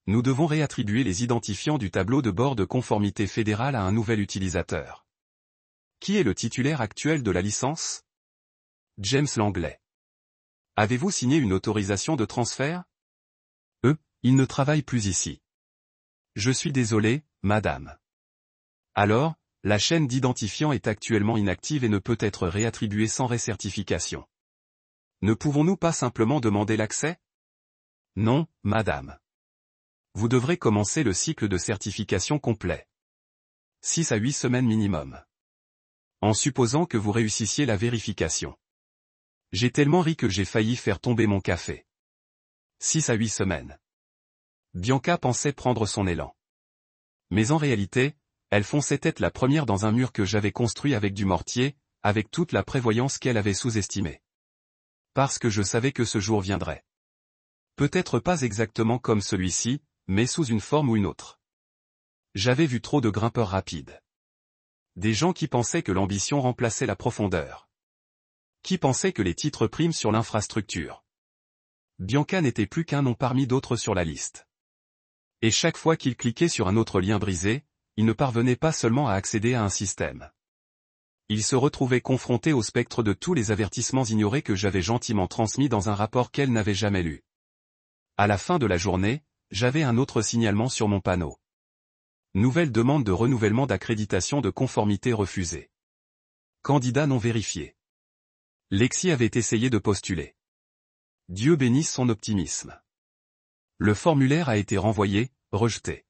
Nous devons réattribuer les identifiants du tableau de bord de conformité fédérale à un nouvel utilisateur. Qui est le titulaire actuel de la licence? James Langlais. Avez-vous signé une autorisation de transfert? Il ne travaille plus ici. Je suis désolé, madame. Alors, la chaîne d'identifiants est actuellement inactive et ne peut être réattribuée sans récertification. Ne pouvons-nous pas simplement demander l'accès? Non, madame. Vous devrez commencer le cycle de certification complet. 6 à 8 semaines minimum. En supposant que vous réussissiez la vérification. J'ai tellement ri que j'ai failli faire tomber mon café. 6 à 8 semaines. Bianca pensait prendre son élan. Mais en réalité, elle fonçait tête la première dans un mur que j'avais construit avec du mortier, avec toute la prévoyance qu'elle avait sous-estimée. Parce que je savais que ce jour viendrait. Peut-être pas exactement comme celui-ci, mais sous une forme ou une autre. J'avais vu trop de grimpeurs rapides. Des gens qui pensaient que l'ambition remplaçait la profondeur. Qui pensaient que les titres priment sur l'infrastructure. Bianca n'était plus qu'un nom parmi d'autres sur la liste. Et chaque fois qu'il cliquait sur un autre lien brisé, il ne parvenait pas seulement à accéder à un système. Il se retrouvait confronté au spectre de tous les avertissements ignorés que j'avais gentiment transmis dans un rapport qu'elle n'avait jamais lu. À la fin de la journée, j'avais un autre signalement sur mon panneau. Nouvelle demande de renouvellement d'accréditation de conformité refusée. Candidat non vérifié. Lexi avait essayé de postuler. Dieu bénisse son optimisme. Le formulaire a été renvoyé, rejeté.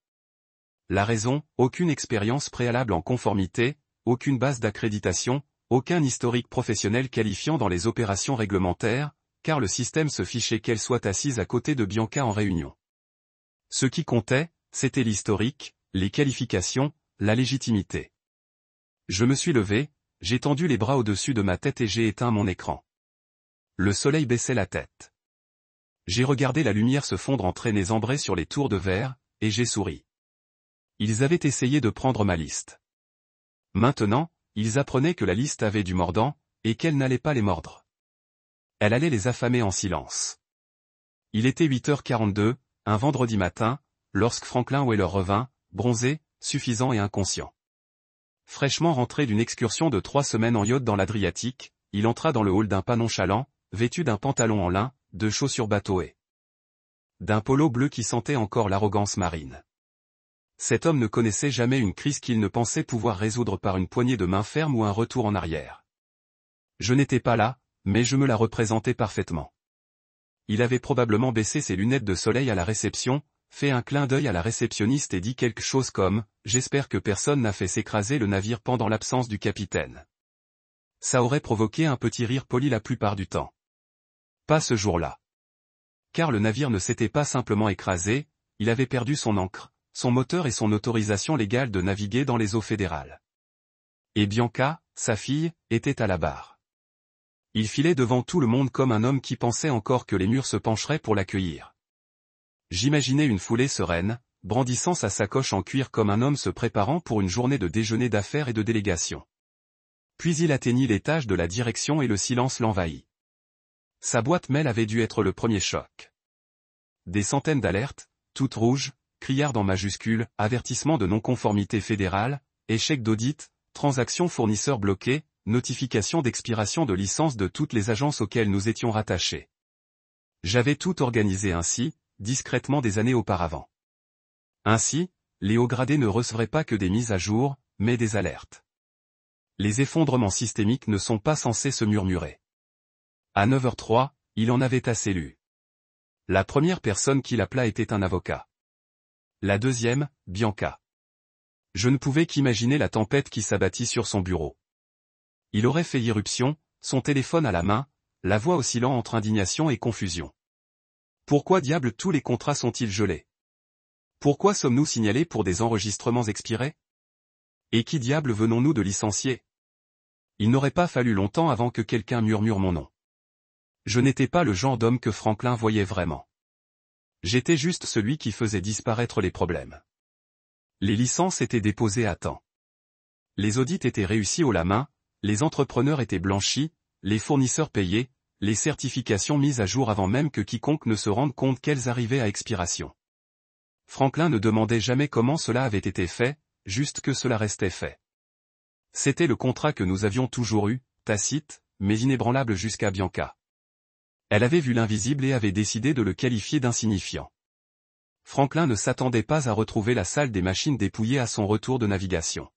La raison, aucune expérience préalable en conformité, aucune base d'accréditation, aucun historique professionnel qualifiant dans les opérations réglementaires, car le système se fichait qu'elle soit assise à côté de Bianca en réunion. Ce qui comptait, c'était l'historique, les qualifications, la légitimité. Je me suis levé, j'ai tendu les bras au-dessus de ma tête et j'ai éteint mon écran. Le soleil baissait la tête. J'ai regardé la lumière se fondre en traînées ambrées sur les tours de verre, et j'ai souri. Ils avaient essayé de prendre ma liste. Maintenant, ils apprenaient que la liste avait du mordant, et qu'elle n'allait pas les mordre. Elle allait les affamer en silence. Il était 8h42, un vendredi matin, lorsque Franklin Weller revint, bronzé, suffisant et inconscient. Fraîchement rentré d'une excursion de 3 semaines en yacht dans l'Adriatique, il entra dans le hall d'un pas nonchalant, vêtu d'un pantalon en lin, de chaussures bateauées. D'un polo bleu qui sentait encore l'arrogance marine. Cet homme ne connaissait jamais une crise qu'il ne pensait pouvoir résoudre par une poignée de main ferme ou un retour en arrière. Je n'étais pas là, mais je me la représentais parfaitement. Il avait probablement baissé ses lunettes de soleil à la réception, fait un clin d'œil à la réceptionniste et dit quelque chose comme « J'espère que personne n'a fait s'écraser le navire pendant l'absence du capitaine ». Ça aurait provoqué un petit rire poli la plupart du temps. Pas ce jour-là. Car le navire ne s'était pas simplement écrasé, il avait perdu son ancre, son moteur et son autorisation légale de naviguer dans les eaux fédérales. Et Bianca, sa fille, était à la barre. Il filait devant tout le monde comme un homme qui pensait encore que les murs se pencheraient pour l'accueillir. J'imaginais une foulée sereine, brandissant sa sacoche en cuir comme un homme se préparant pour une journée de déjeuner d'affaires et de délégation. Puis il atteignit l'étage de la direction et le silence l'envahit. Sa boîte mail avait dû être le premier choc. Des centaines d'alertes, toutes rouges, criardes en majuscules, avertissements de non-conformité fédérale, échec d'audit, transactions fournisseurs bloquées, notification d'expiration de licence de toutes les agences auxquelles nous étions rattachés. J'avais tout organisé ainsi, discrètement des années auparavant. Ainsi, les hauts gradés ne recevraient pas que des mises à jour, mais des alertes. Les effondrements systémiques ne sont pas censés se murmurer. À 9h03, il en avait assez lu. La première personne qui l'appela était un avocat. La deuxième, Bianca. Je ne pouvais qu'imaginer la tempête qui s'abattit sur son bureau. Il aurait fait irruption, son téléphone à la main, la voix oscillant entre indignation et confusion. Pourquoi diable tous les contrats sont-ils gelés? Pourquoi sommes-nous signalés pour des enregistrements expirés? Et qui diable venons-nous de licencier? Il n'aurait pas fallu longtemps avant que quelqu'un murmure mon nom. Je n'étais pas le genre d'homme que Franklin voyait vraiment. J'étais juste celui qui faisait disparaître les problèmes. Les licences étaient déposées à temps. Les audits étaient réussis haut la main, les entrepreneurs étaient blanchis, les fournisseurs payés, les certifications mises à jour avant même que quiconque ne se rende compte qu'elles arrivaient à expiration. Franklin ne demandait jamais comment cela avait été fait, juste que cela restait fait. C'était le contrat que nous avions toujours eu, tacite, mais inébranlable jusqu'à Bianca. Elle avait vu l'invisible et avait décidé de le qualifier d'insignifiant. Franklin ne s'attendait pas à retrouver la salle des machines dépouillée à son retour de navigation.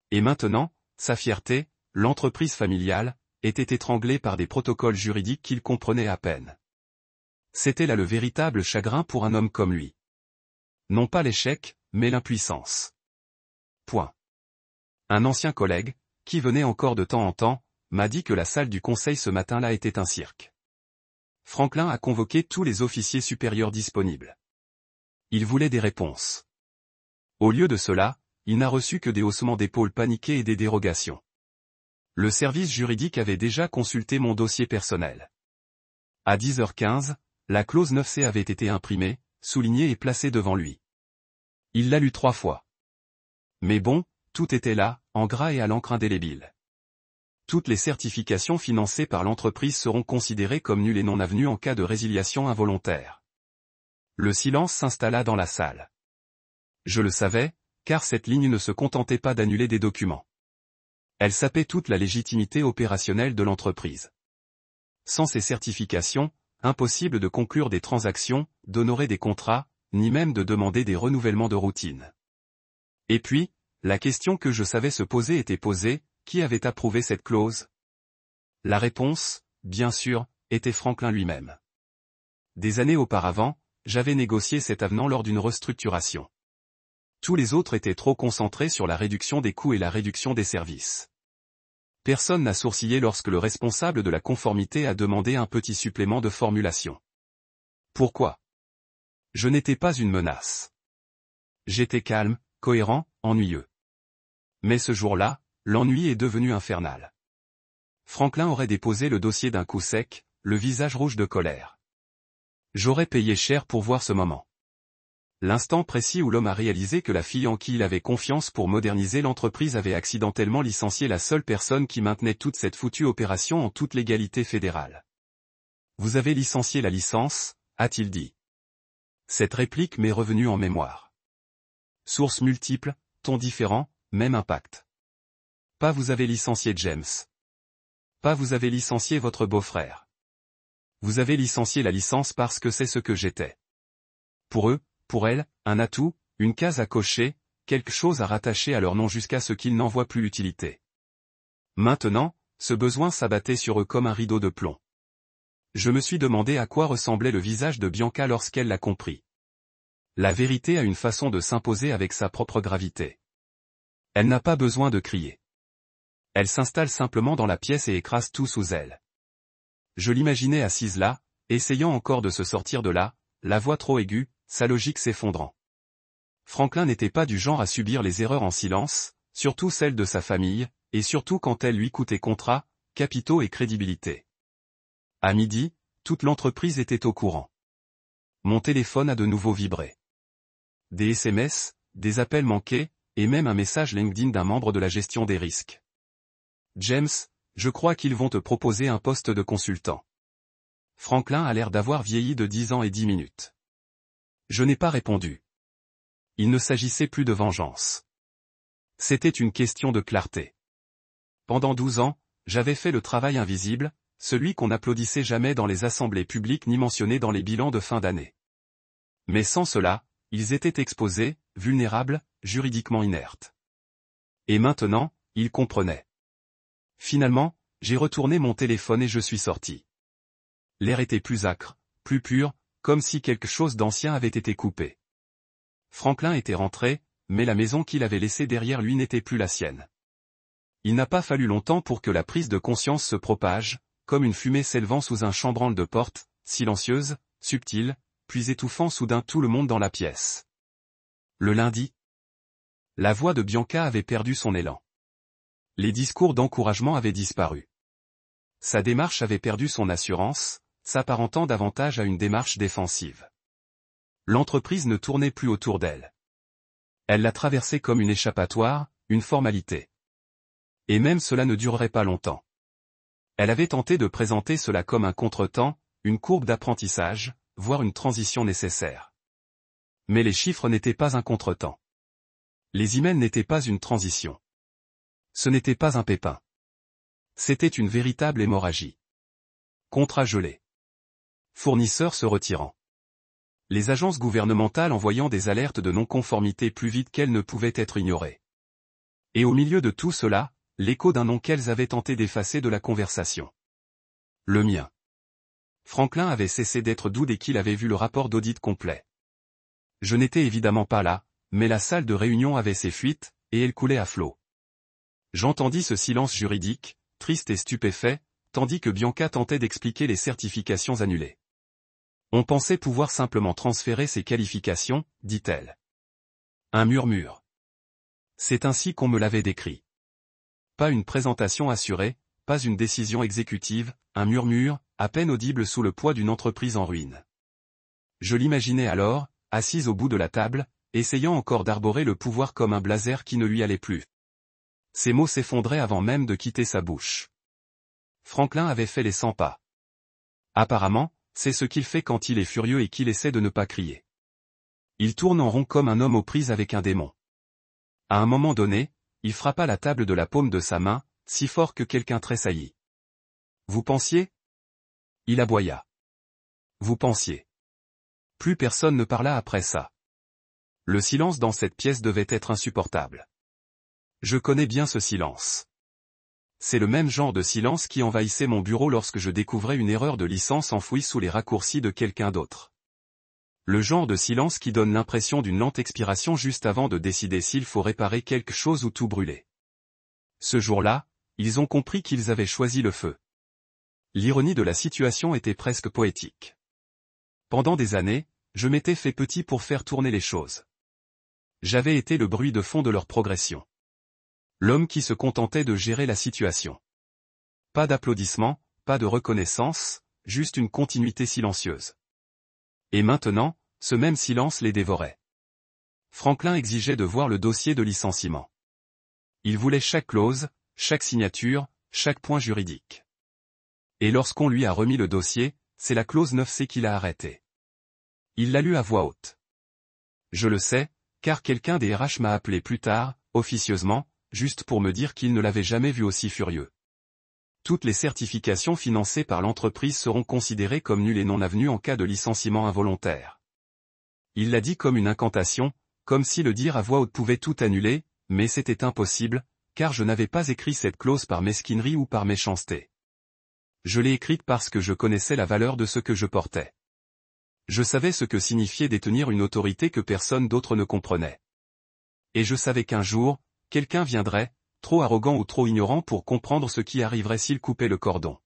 Et maintenant, sa fierté, l'entreprise familiale, était étranglée par des protocoles juridiques qu'il comprenait à peine. C'était là le véritable chagrin pour un homme comme lui. Non pas l'échec, mais l'impuissance. Point. Un ancien collègue, qui venait encore de temps en temps, m'a dit que la salle du conseil ce matin-là était un cirque. Franklin a convoqué tous les officiers supérieurs disponibles. Il voulait des réponses. Au lieu de cela, il n'a reçu que des haussements d'épaules paniqués et des dérogations. Le service juridique avait déjà consulté mon dossier personnel. À 10h15, la clause 9C avait été imprimée, soulignée et placée devant lui. Il l'a lu 3 fois. Mais bon, tout était là, en gras et à l'encre indélébile. Toutes les certifications financées par l'entreprise seront considérées comme nulles et non avenues en cas de résiliation involontaire. Le silence s'installa dans la salle. Je le savais, car cette ligne ne se contentait pas d'annuler des documents. Elle sapait toute la légitimité opérationnelle de l'entreprise. Sans ces certifications, impossible de conclure des transactions, d'honorer des contrats, ni même de demander des renouvellements de routine. Et puis, la question que je savais se poser était posée, qui avait approuvé cette clause? La réponse, bien sûr, était Franklin lui-même. Des années auparavant, j'avais négocié cet avenant lors d'une restructuration. Tous les autres étaient trop concentrés sur la réduction des coûts et la réduction des services. Personne n'a sourcillé lorsque le responsable de la conformité a demandé un petit supplément de formulation. Pourquoi? Je n'étais pas une menace. J'étais calme, cohérent, ennuyeux. Mais ce jour-là, l'ennui est devenu infernal. Franklin aurait déposé le dossier d'un coup sec, le visage rouge de colère. J'aurais payé cher pour voir ce moment. L'instant précis où l'homme a réalisé que la fille en qui il avait confiance pour moderniser l'entreprise avait accidentellement licencié la seule personne qui maintenait toute cette foutue opération en toute légalité fédérale. « Vous avez licencié la licence », a-t-il dit. Cette réplique m'est revenue en mémoire. Sources multiples, tons différents, même impact. Pas vous avez licencié James. Pas vous avez licencié votre beau-frère. Vous avez licencié la licence parce que c'est ce que j'étais. Pour eux, pour elle, un atout, une case à cocher, quelque chose à rattacher à leur nom jusqu'à ce qu'ils n'en voient plus l'utilité. Maintenant, ce besoin s'abattait sur eux comme un rideau de plomb. Je me suis demandé à quoi ressemblait le visage de Bianca lorsqu'elle l'a compris. La vérité a une façon de s'imposer avec sa propre gravité. Elle n'a pas besoin de crier. Elle s'installe simplement dans la pièce et écrase tout sous elle. Je l'imaginais assise là, essayant encore de se sortir de là, la voix trop aiguë, sa logique s'effondrant. Franklin n'était pas du genre à subir les erreurs en silence, surtout celles de sa famille, et surtout quand elles lui coûtaient contrats, capitaux et crédibilité. À midi, toute l'entreprise était au courant. Mon téléphone a de nouveau vibré. Des SMS, des appels manqués, et même un message LinkedIn d'un membre de la gestion des risques. James, je crois qu'ils vont te proposer un poste de consultant. Franklin a l'air d'avoir vieilli de 10 ans et 10 minutes. Je n'ai pas répondu. Il ne s'agissait plus de vengeance. C'était une question de clarté. Pendant 12 ans, j'avais fait le travail invisible, celui qu'on n'applaudissait jamais dans les assemblées publiques ni mentionné dans les bilans de fin d'année. Mais sans cela, ils étaient exposés, vulnérables, juridiquement inertes. Et maintenant, ils comprenaient. Finalement, j'ai retourné mon téléphone et je suis sorti. L'air était plus âcre, plus pur, comme si quelque chose d'ancien avait été coupé. Franklin était rentré, mais la maison qu'il avait laissée derrière lui n'était plus la sienne. Il n'a pas fallu longtemps pour que la prise de conscience se propage, comme une fumée s'élevant sous un chambranle de porte, silencieuse, subtile, puis étouffant soudain tout le monde dans la pièce. Le lundi, la voix de Bianca avait perdu son élan. Les discours d'encouragement avaient disparu. Sa démarche avait perdu son assurance, s'apparentant davantage à une démarche défensive. L'entreprise ne tournait plus autour d'elle. Elle la traversait comme une échappatoire, une formalité. Et même cela ne durerait pas longtemps. Elle avait tenté de présenter cela comme un contretemps, une courbe d'apprentissage, voire une transition nécessaire. Mais les chiffres n'étaient pas un contretemps. Les emails n'étaient pas une transition. Ce n'était pas un pépin. C'était une véritable hémorragie. Contrat gelé. Fournisseurs se retirant. Les agences gouvernementales envoyant des alertes de non-conformité plus vite qu'elles ne pouvaient être ignorées. Et au milieu de tout cela, l'écho d'un nom qu'elles avaient tenté d'effacer de la conversation. Le mien. Franklin avait cessé d'être doux dès qu'il avait vu le rapport d'audit complet. Je n'étais évidemment pas là, mais la salle de réunion avait ses fuites, et elle coulait à flot. J'entendis ce silence juridique, triste et stupéfait, tandis que Bianca tentait d'expliquer les certifications annulées. On pensait pouvoir simplement transférer ces qualifications, dit-elle. Un murmure. C'est ainsi qu'on me l'avait décrit. Pas une présentation assurée, pas une décision exécutive, un murmure, à peine audible sous le poids d'une entreprise en ruine. Je l'imaginais alors, assise au bout de la table, essayant encore d'arborer le pouvoir comme un blazer qui ne lui allait plus. Ses mots s'effondraient avant même de quitter sa bouche. Franklin avait fait les 100 pas. Apparemment, c'est ce qu'il fait quand il est furieux et qu'il essaie de ne pas crier. Il tourne en rond comme un homme aux prises avec un démon. À un moment donné, il frappa la table de la paume de sa main, si fort que quelqu'un tressaillit. « Vous pensiez » Il aboya. « Vous pensiez » Plus personne ne parla après ça. Le silence dans cette pièce devait être insupportable. Je connais bien ce silence. C'est le même genre de silence qui envahissait mon bureau lorsque je découvrais une erreur de licence enfouie sous les raccourcis de quelqu'un d'autre. Le genre de silence qui donne l'impression d'une lente expiration juste avant de décider s'il faut réparer quelque chose ou tout brûler. Ce jour-là, ils ont compris qu'ils avaient choisi le feu. L'ironie de la situation était presque poétique. Pendant des années, je m'étais fait petit pour faire tourner les choses. J'avais été le bruit de fond de leur progression. L'homme qui se contentait de gérer la situation. Pas d'applaudissements, pas de reconnaissance, juste une continuité silencieuse. Et maintenant, ce même silence les dévorait. Franklin exigeait de voir le dossier de licenciement. Il voulait chaque clause, chaque signature, chaque point juridique. Et lorsqu'on lui a remis le dossier, c'est la clause 9C qu'il a arrêté. Il l'a lu à voix haute. Je le sais, car quelqu'un des RH m'a appelé plus tard, officieusement, juste pour me dire qu'il ne l'avait jamais vu aussi furieux. Toutes les certifications financées par l'entreprise seront considérées comme nulles et non avenues en cas de licenciement involontaire. Il l'a dit comme une incantation, comme si le dire à voix haute pouvait tout annuler, mais c'était impossible, car je n'avais pas écrit cette clause par mesquinerie ou par méchanceté. Je l'ai écrite parce que je connaissais la valeur de ce que je portais. Je savais ce que signifiait détenir une autorité que personne d'autre ne comprenait. Et je savais qu'un jour, quelqu'un viendrait, trop arrogant ou trop ignorant pour comprendre ce qui arriverait s'il coupait le cordon.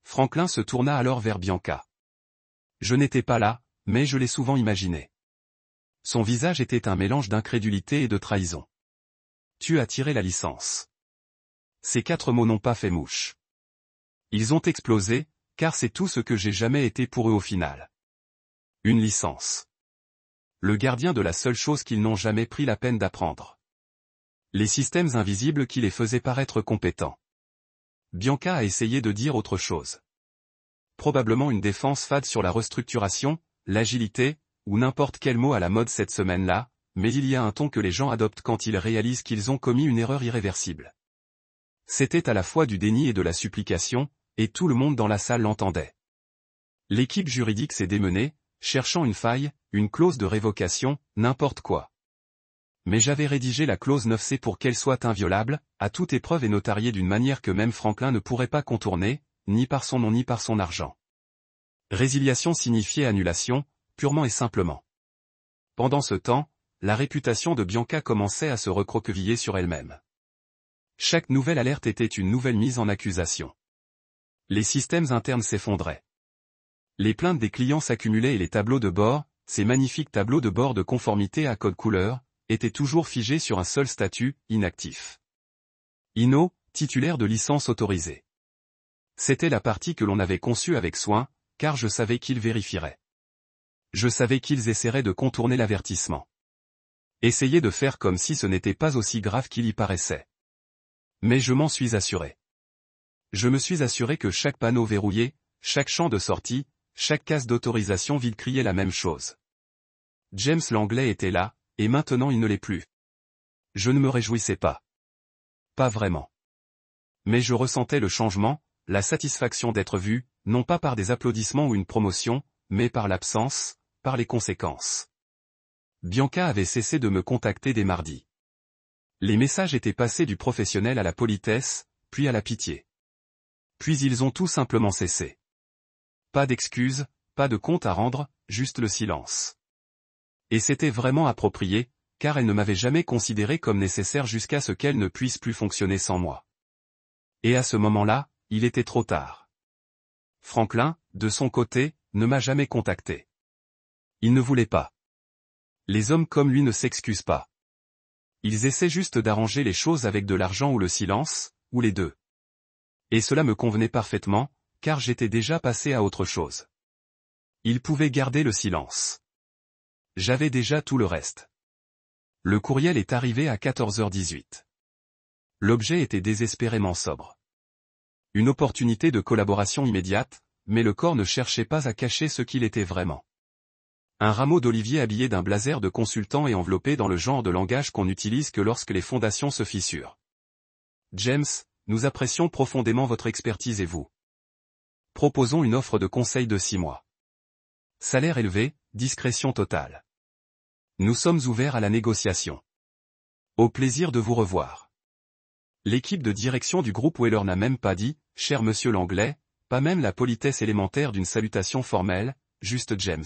Franklin se tourna alors vers Bianca. Je n'étais pas là, mais je l'ai souvent imaginé. Son visage était un mélange d'incrédulité et de trahison. Tu as tiré la licence. Ces 4 mots n'ont pas fait mouche. Ils ont explosé, car c'est tout ce que j'ai jamais été pour eux au final. Une licence. Le gardien de la seule chose qu'ils n'ont jamais pris la peine d'apprendre. Les systèmes invisibles qui les faisaient paraître compétents. Bianca a essayé de dire autre chose. Probablement une défense fade sur la restructuration, l'agilité, ou n'importe quel mot à la mode cette semaine-là, mais il y a un ton que les gens adoptent quand ils réalisent qu'ils ont commis une erreur irréversible. C'était à la fois du déni et de la supplication, et tout le monde dans la salle l'entendait. L'équipe juridique s'est démenée, cherchant une faille, une clause de révocation, n'importe quoi. Mais j'avais rédigé la clause 9C pour qu'elle soit inviolable, à toute épreuve et notariée d'une manière que même Franklin ne pourrait pas contourner, ni par son nom ni par son argent. Résiliation signifiait annulation, purement et simplement. Pendant ce temps, la réputation de Bianca commençait à se recroqueviller sur elle-même. Chaque nouvelle alerte était une nouvelle mise en accusation. Les systèmes internes s'effondraient. Les plaintes des clients s'accumulaient et les tableaux de bord, ces magnifiques tableaux de bord de conformité à code couleur, étaient toujours figés sur un seul statut, inactif. Inno, titulaire de licence autorisée. C'était la partie que l'on avait conçue avec soin, car je savais qu'ils vérifieraient. Je savais qu'ils essaieraient de contourner l'avertissement. Essayer de faire comme si ce n'était pas aussi grave qu'il y paraissait. Mais je m'en suis assuré. Je me suis assuré que chaque panneau verrouillé, chaque champ de sortie, chaque case d'autorisation vide criait la même chose. James Langley était là, et maintenant il ne l'est plus. Je ne me réjouissais pas. Pas vraiment. Mais je ressentais le changement, la satisfaction d'être vu, non pas par des applaudissements ou une promotion, mais par l'absence, par les conséquences. Bianca avait cessé de me contacter dès mardi. Les messages étaient passés du professionnel à la politesse, puis à la pitié. Puis ils ont tout simplement cessé. Pas d'excuses, pas de compte à rendre, juste le silence. Et c'était vraiment approprié, car elle ne m'avait jamais considéré comme nécessaire jusqu'à ce qu'elle ne puisse plus fonctionner sans moi. Et à ce moment-là, il était trop tard. Franklin, de son côté, ne m'a jamais contacté. Il ne voulait pas. Les hommes comme lui ne s'excusent pas. Ils essaient juste d'arranger les choses avec de l'argent ou le silence, ou les deux. Et cela me convenait parfaitement, car j'étais déjà passé à autre chose. Il pouvait garder le silence. J'avais déjà tout le reste. Le courriel est arrivé à 14h18. L'objet était désespérément sobre. Une opportunité de collaboration immédiate, mais le corps ne cherchait pas à cacher ce qu'il était vraiment. Un rameau d'olivier habillé d'un blazer de consultant et enveloppé dans le genre de langage qu'on n'utilise que lorsque les fondations se fissurent. James, nous apprécions profondément votre expertise et vous proposons une offre de conseil de 6 mois. Salaire élevé, discrétion totale. Nous sommes ouverts à la négociation. Au plaisir de vous revoir. L'équipe de direction du groupe Weller n'a même pas dit, cher monsieur l'anglais, pas même la politesse élémentaire d'une salutation formelle, juste James.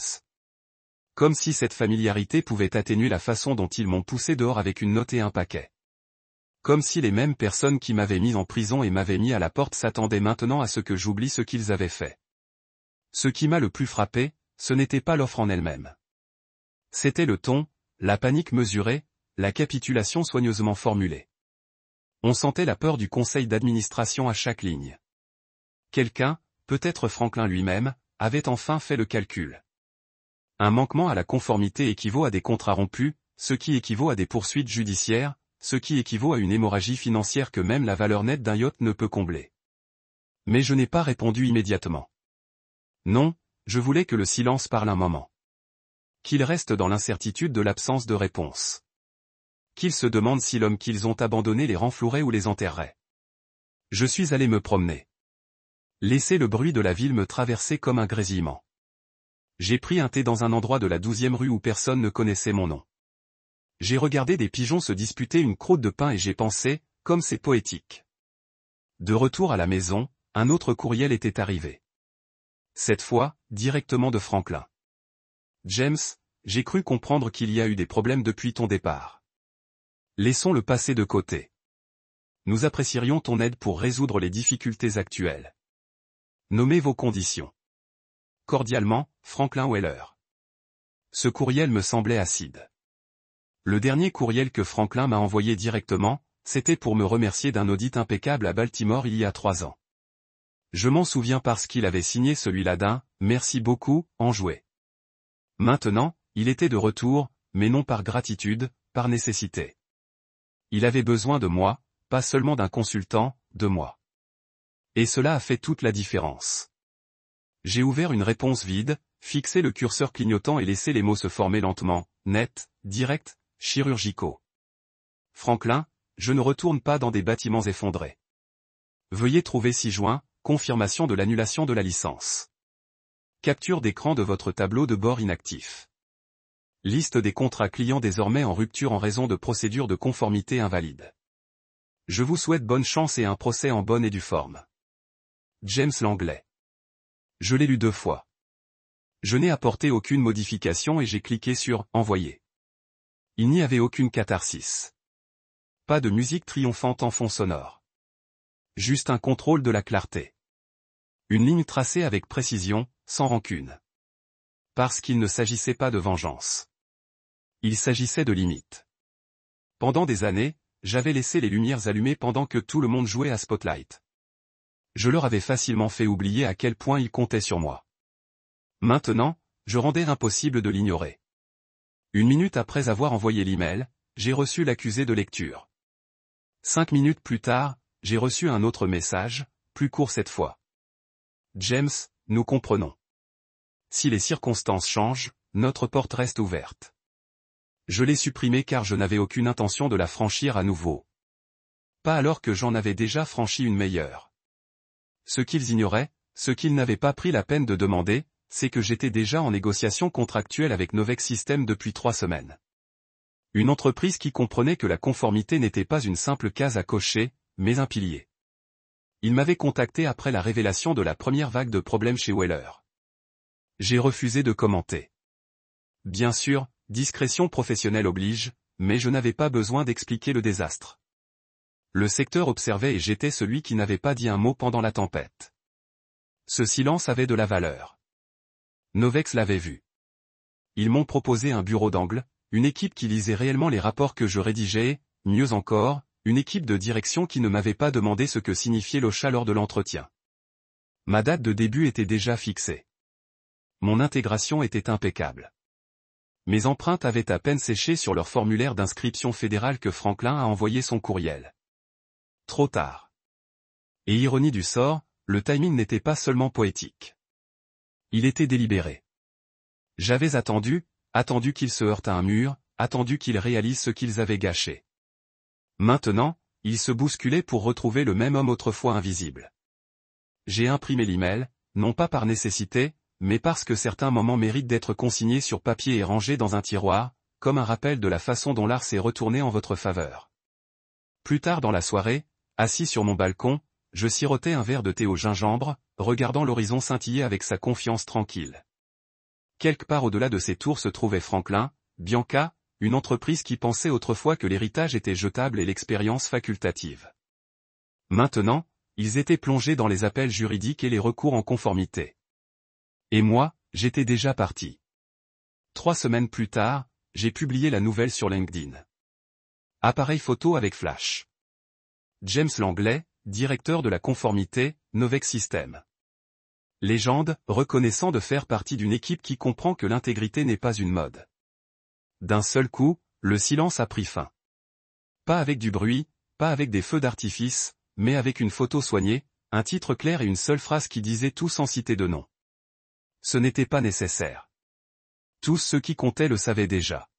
Comme si cette familiarité pouvait atténuer la façon dont ils m'ont poussé dehors avec une note et un paquet. Comme si les mêmes personnes qui m'avaient mis en prison et m'avaient mis à la porte s'attendaient maintenant à ce que j'oublie ce qu'ils avaient fait. Ce qui m'a le plus frappé, ce n'était pas l'offre en elle-même. C'était le ton, la panique mesurée, la capitulation soigneusement formulée. On sentait la peur du conseil d'administration à chaque ligne. Quelqu'un, peut-être Franklin lui-même, avait enfin fait le calcul. Un manquement à la conformité équivaut à des contrats rompus, ce qui équivaut à des poursuites judiciaires, ce qui équivaut à une hémorragie financière que même la valeur nette d'un yacht ne peut combler. Mais je n'ai pas répondu immédiatement. Non, je voulais que le silence parle un moment. Qu'il reste dans l'incertitude de l'absence de réponse. Qu'ils se demandent si l'homme qu'ils ont abandonné les renflouerait ou les enterrerait. Je suis allé me promener. Laisser le bruit de la ville me traverser comme un grésillement. J'ai pris un thé dans un endroit de la 12e rue où personne ne connaissait mon nom. J'ai regardé des pigeons se disputer une croûte de pain et j'ai pensé, comme c'est poétique. De retour à la maison, un autre courriel était arrivé. Cette fois, directement de Franklin. James, j'ai cru comprendre qu'il y a eu des problèmes depuis ton départ. Laissons le passé de côté. Nous apprécierions ton aide pour résoudre les difficultés actuelles. Nommez vos conditions. Cordialement, Franklin Weller. Ce courriel me semblait acide. Le dernier courriel que Franklin m'a envoyé directement, c'était pour me remercier d'un audit impeccable à Baltimore il y a 3 ans. Je m'en souviens parce qu'il avait signé celui-là d'un « merci beaucoup » enjoué. Maintenant, il était de retour, mais non par gratitude, par nécessité. Il avait besoin de moi, pas seulement d'un consultant, de moi. Et cela a fait toute la différence. J'ai ouvert une réponse vide, fixé le curseur clignotant et laissé les mots se former lentement, nets, directs, chirurgicaux. Franklin, je ne retourne pas dans des bâtiments effondrés. Veuillez trouver 6 juin, confirmation de l'annulation de la licence. Capture d'écran de votre tableau de bord inactif. Liste des contrats clients désormais en rupture en raison de procédures de conformité invalides. Je vous souhaite bonne chance et un procès en bonne et due forme. James Langlais. Je l'ai lu 2 fois. Je n'ai apporté aucune modification et j'ai cliqué sur « Envoyer ». Il n'y avait aucune catharsis. Pas de musique triomphante en fond sonore. Juste un contrôle de la clarté. Une ligne tracée avec précision, sans rancune. Parce qu'il ne s'agissait pas de vengeance. Il s'agissait de limites. Pendant des années, j'avais laissé les lumières allumées pendant que tout le monde jouait à Spotlight. Je leur avais facilement fait oublier à quel point ils comptaient sur moi. Maintenant, je rendais impossible de l'ignorer. 1 minute après avoir envoyé l'email, j'ai reçu l'accusé de lecture. 5 minutes plus tard, j'ai reçu un autre message, plus court cette fois. James, nous comprenons. Si les circonstances changent, notre porte reste ouverte. Je l'ai supprimé car je n'avais aucune intention de la franchir à nouveau. Pas alors que j'en avais déjà franchi une meilleure. Ce qu'ils ignoraient, ce qu'ils n'avaient pas pris la peine de demander, c'est que j'étais déjà en négociation contractuelle avec Novex Systems depuis 3 semaines. Une entreprise qui comprenait que la conformité n'était pas une simple case à cocher, mais un pilier. Ils m'avaient contacté après la révélation de la première vague de problèmes chez Weller. J'ai refusé de commenter. Bien sûr, discrétion professionnelle oblige, mais je n'avais pas besoin d'expliquer le désastre. Le secteur observait et j'étais celui qui n'avait pas dit un mot pendant la tempête. Ce silence avait de la valeur. Novex l'avait vu. Ils m'ont proposé un bureau d'angle, une équipe qui lisait réellement les rapports que je rédigeais, et, mieux encore, une équipe de direction qui ne m'avait pas demandé ce que signifiait l'OSHA lors de l'entretien. Ma date de début était déjà fixée. Mon intégration était impeccable. Mes empreintes avaient à peine séché sur leur formulaire d'inscription fédérale que Franklin a envoyé son courriel. Trop tard. Et ironie du sort, le timing n'était pas seulement poétique. Il était délibéré. J'avais attendu qu'ils se heurtent à un mur, attendu qu'ils réalisent ce qu'ils avaient gâché. Maintenant, ils se bousculaient pour retrouver le même homme autrefois invisible. J'ai imprimé l'email, non pas par nécessité, mais parce que certains moments méritent d'être consignés sur papier et rangés dans un tiroir, comme un rappel de la façon dont l'art s'est retourné en votre faveur. Plus tard dans la soirée, assis sur mon balcon, je sirotais un verre de thé au gingembre, regardant l'horizon scintiller avec sa confiance tranquille. Quelque part au-delà de ces tours se trouvait Franklin, Bianca, une entreprise qui pensait autrefois que l'héritage était jetable et l'expérience facultative. Maintenant, ils étaient plongés dans les appels juridiques et les recours en conformité. Et moi, j'étais déjà parti. 3 semaines plus tard, j'ai publié la nouvelle sur LinkedIn. Appareil photo avec flash. James Langlais, directeur de la conformité, Novex Systems. Légende, reconnaissant de faire partie d'une équipe qui comprend que l'intégrité n'est pas une mode. D'un seul coup, le silence a pris fin. Pas avec du bruit, pas avec des feux d'artifice, mais avec une photo soignée, un titre clair et une seule phrase qui disait tout sans citer de nom. Ce n'était pas nécessaire. Tous ceux qui comptaient le savaient déjà.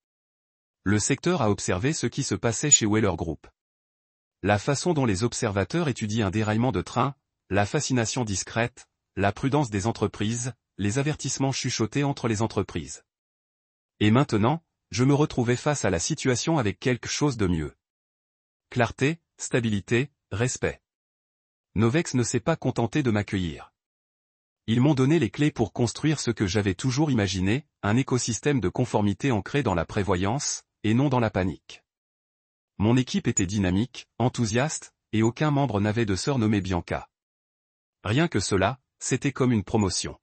Le secteur a observé ce qui se passait chez Weller Group. La façon dont les observateurs étudient un déraillement de train, la fascination discrète, la prudence des entreprises, les avertissements chuchotés entre les entreprises. Et maintenant, je me retrouvais face à la situation avec quelque chose de mieux. Clarté, stabilité, respect. Novex ne s'est pas contenté de m'accueillir. Ils m'ont donné les clés pour construire ce que j'avais toujours imaginé, un écosystème de conformité ancré dans la prévoyance, et non dans la panique. Mon équipe était dynamique, enthousiaste, et aucun membre n'avait de sœur nommée Bianca. Rien que cela, c'était comme une promotion.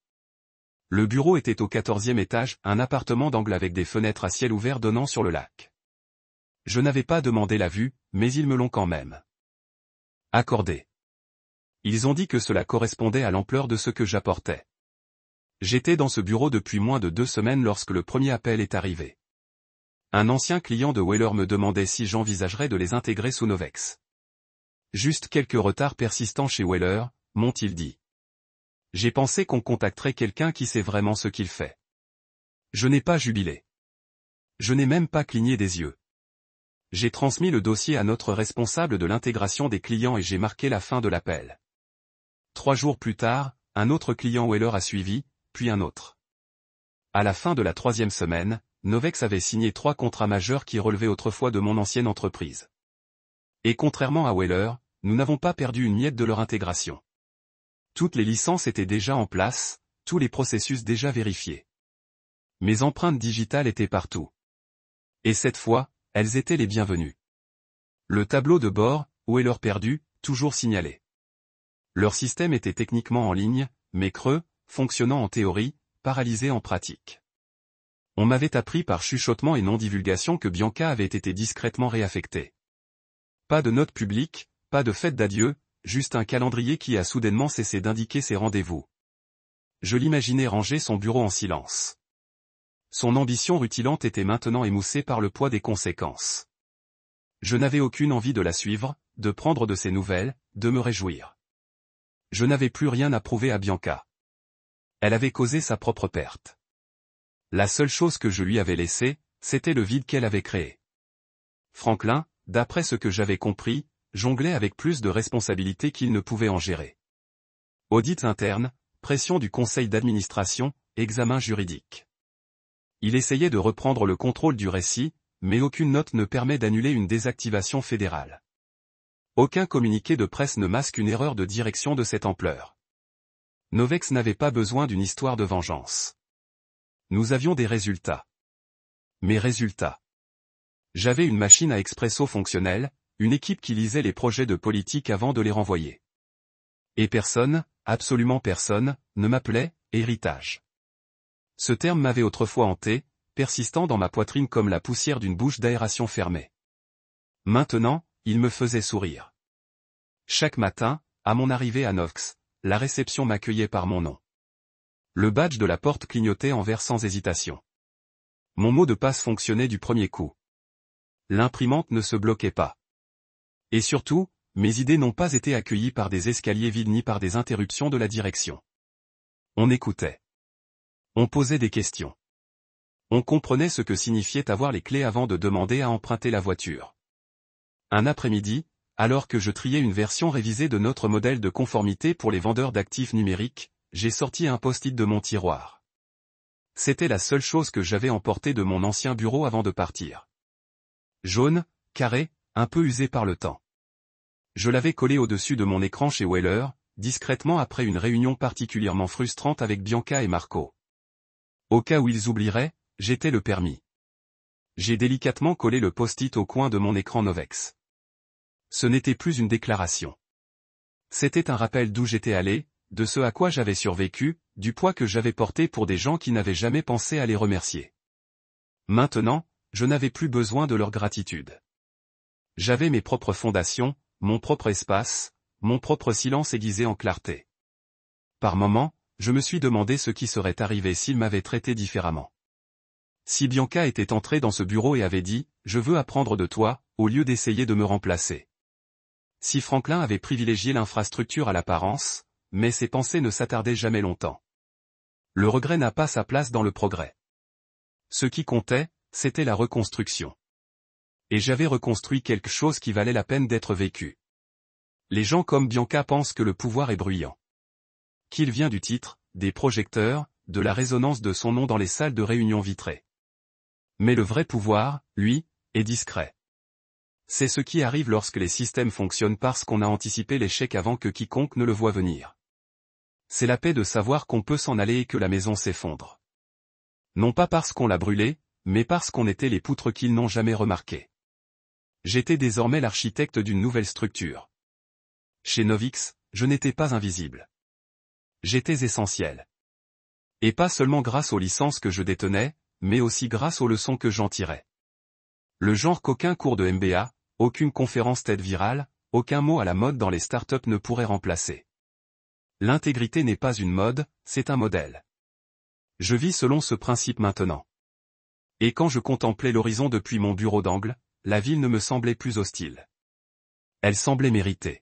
Le bureau était au 14e étage, un appartement d'angle avec des fenêtres à ciel ouvert donnant sur le lac. Je n'avais pas demandé la vue, mais ils me l'ont quand même accordé. Ils ont dit que cela correspondait à l'ampleur de ce que j'apportais. J'étais dans ce bureau depuis moins de 2 semaines lorsque le premier appel est arrivé. Un ancien client de Weller me demandait si j'envisagerais de les intégrer sous Novex. Juste quelques retards persistants chez Weller, m'ont-ils dit. J'ai pensé qu'on contacterait quelqu'un qui sait vraiment ce qu'il fait. Je n'ai pas jubilé. Je n'ai même pas cligné des yeux. J'ai transmis le dossier à notre responsable de l'intégration des clients et j'ai marqué la fin de l'appel. 3 jours plus tard, un autre client Weller a suivi, puis un autre. À la fin de la 3e semaine, Novex avait signé 3 contrats majeurs qui relevaient autrefois de mon ancienne entreprise. Et contrairement à Weller, nous n'avons pas perdu une miette de leur intégration. Toutes les licences étaient déjà en place, tous les processus déjà vérifiés. Mes empreintes digitales étaient partout. Et cette fois, elles étaient les bienvenues. Le tableau de bord, Weller perdu, toujours signalé. Leur système était techniquement en ligne, mais creux, fonctionnant en théorie, paralysé en pratique. On m'avait appris par chuchotement et non-divulgation que Bianca avait été discrètement réaffectée. Pas de note publique, pas de fête d'adieu, juste un calendrier qui a soudainement cessé d'indiquer ses rendez-vous. Je l'imaginais ranger son bureau en silence. Son ambition rutilante était maintenant émoussée par le poids des conséquences. Je n'avais aucune envie de la suivre, de prendre de ses nouvelles, de me réjouir. Je n'avais plus rien à prouver à Bianca. Elle avait causé sa propre perte. La seule chose que je lui avais laissée, c'était le vide qu'elle avait créé. Franklin, d'après ce que j'avais compris, jonglait avec plus de responsabilités qu'il ne pouvait en gérer. Audits internes, pression du conseil d'administration, examen juridique. Il essayait de reprendre le contrôle du récit, mais aucune note ne permet d'annuler une désactivation fédérale. Aucun communiqué de presse ne masque une erreur de direction de cette ampleur. Novex n'avait pas besoin d'une histoire de vengeance. Nous avions des résultats. Mes résultats. J'avais une machine à expresso fonctionnelle, une équipe qui lisait les projets de politique avant de les renvoyer. Et personne, absolument personne, ne m'appelait « héritage ». Ce terme m'avait autrefois hanté, persistant dans ma poitrine comme la poussière d'une bouche d'aération fermée. Maintenant, il me faisait sourire. Chaque matin, à mon arrivée à Novex, la réception m'accueillait par mon nom. Le badge de la porte clignotait en vert sans hésitation. Mon mot de passe fonctionnait du premier coup. L'imprimante ne se bloquait pas. Et surtout, mes idées n'ont pas été accueillies par des escaliers vides ni par des interruptions de la direction. On écoutait. On posait des questions. On comprenait ce que signifiait avoir les clés avant de demander à emprunter la voiture. Un après-midi, alors que je triais une version révisée de notre modèle de conformité pour les vendeurs d'actifs numériques, j'ai sorti un post-it de mon tiroir. C'était la seule chose que j'avais emportée de mon ancien bureau avant de partir. Jaune, carré, un peu usé par le temps. Je l'avais collé au-dessus de mon écran chez Weller, discrètement après une réunion particulièrement frustrante avec Bianca et Marco. Au cas où ils oublieraient, j'étais le permis. J'ai délicatement collé le post-it au coin de mon écran Novex. Ce n'était plus une déclaration. C'était un rappel d'où j'étais allé, de ce à quoi j'avais survécu, du poids que j'avais porté pour des gens qui n'avaient jamais pensé à les remercier. Maintenant, je n'avais plus besoin de leur gratitude. J'avais mes propres fondations, mon propre espace, mon propre silence aiguisé en clarté. Par moments, je me suis demandé ce qui serait arrivé s'il m'avait traité différemment. Si Bianca était entrée dans ce bureau et avait dit « Je veux apprendre de toi », au lieu d'essayer de me remplacer. Si Franklin avait privilégié l'infrastructure à l'apparence, mais ses pensées ne s'attardaient jamais longtemps. Le regret n'a pas sa place dans le progrès. Ce qui comptait, c'était la reconstruction. Et j'avais reconstruit quelque chose qui valait la peine d'être vécu. Les gens comme Bianca pensent que le pouvoir est bruyant. Qu'il vient du titre, des projecteurs, de la résonance de son nom dans les salles de réunion vitrées. Mais le vrai pouvoir, lui, est discret. C'est ce qui arrive lorsque les systèmes fonctionnent parce qu'on a anticipé l'échec avant que quiconque ne le voie venir. C'est la paix de savoir qu'on peut s'en aller et que la maison s'effondre. Non pas parce qu'on l'a brûlée, mais parce qu'on était les poutres qu'ils n'ont jamais remarquées. J'étais désormais l'architecte d'une nouvelle structure. Chez Novix, je n'étais pas invisible. J'étais essentiel. Et pas seulement grâce aux licences que je détenais, mais aussi grâce aux leçons que j'en tirais. Le genre qu'aucun cours de MBA, aucune conférence TED virale, aucun mot à la mode dans les startups ne pourrait remplacer. L'intégrité n'est pas une mode, c'est un modèle. Je vis selon ce principe maintenant. Et quand je contemplais l'horizon depuis mon bureau d'angle, la ville ne me semblait plus hostile. Elle semblait méritée.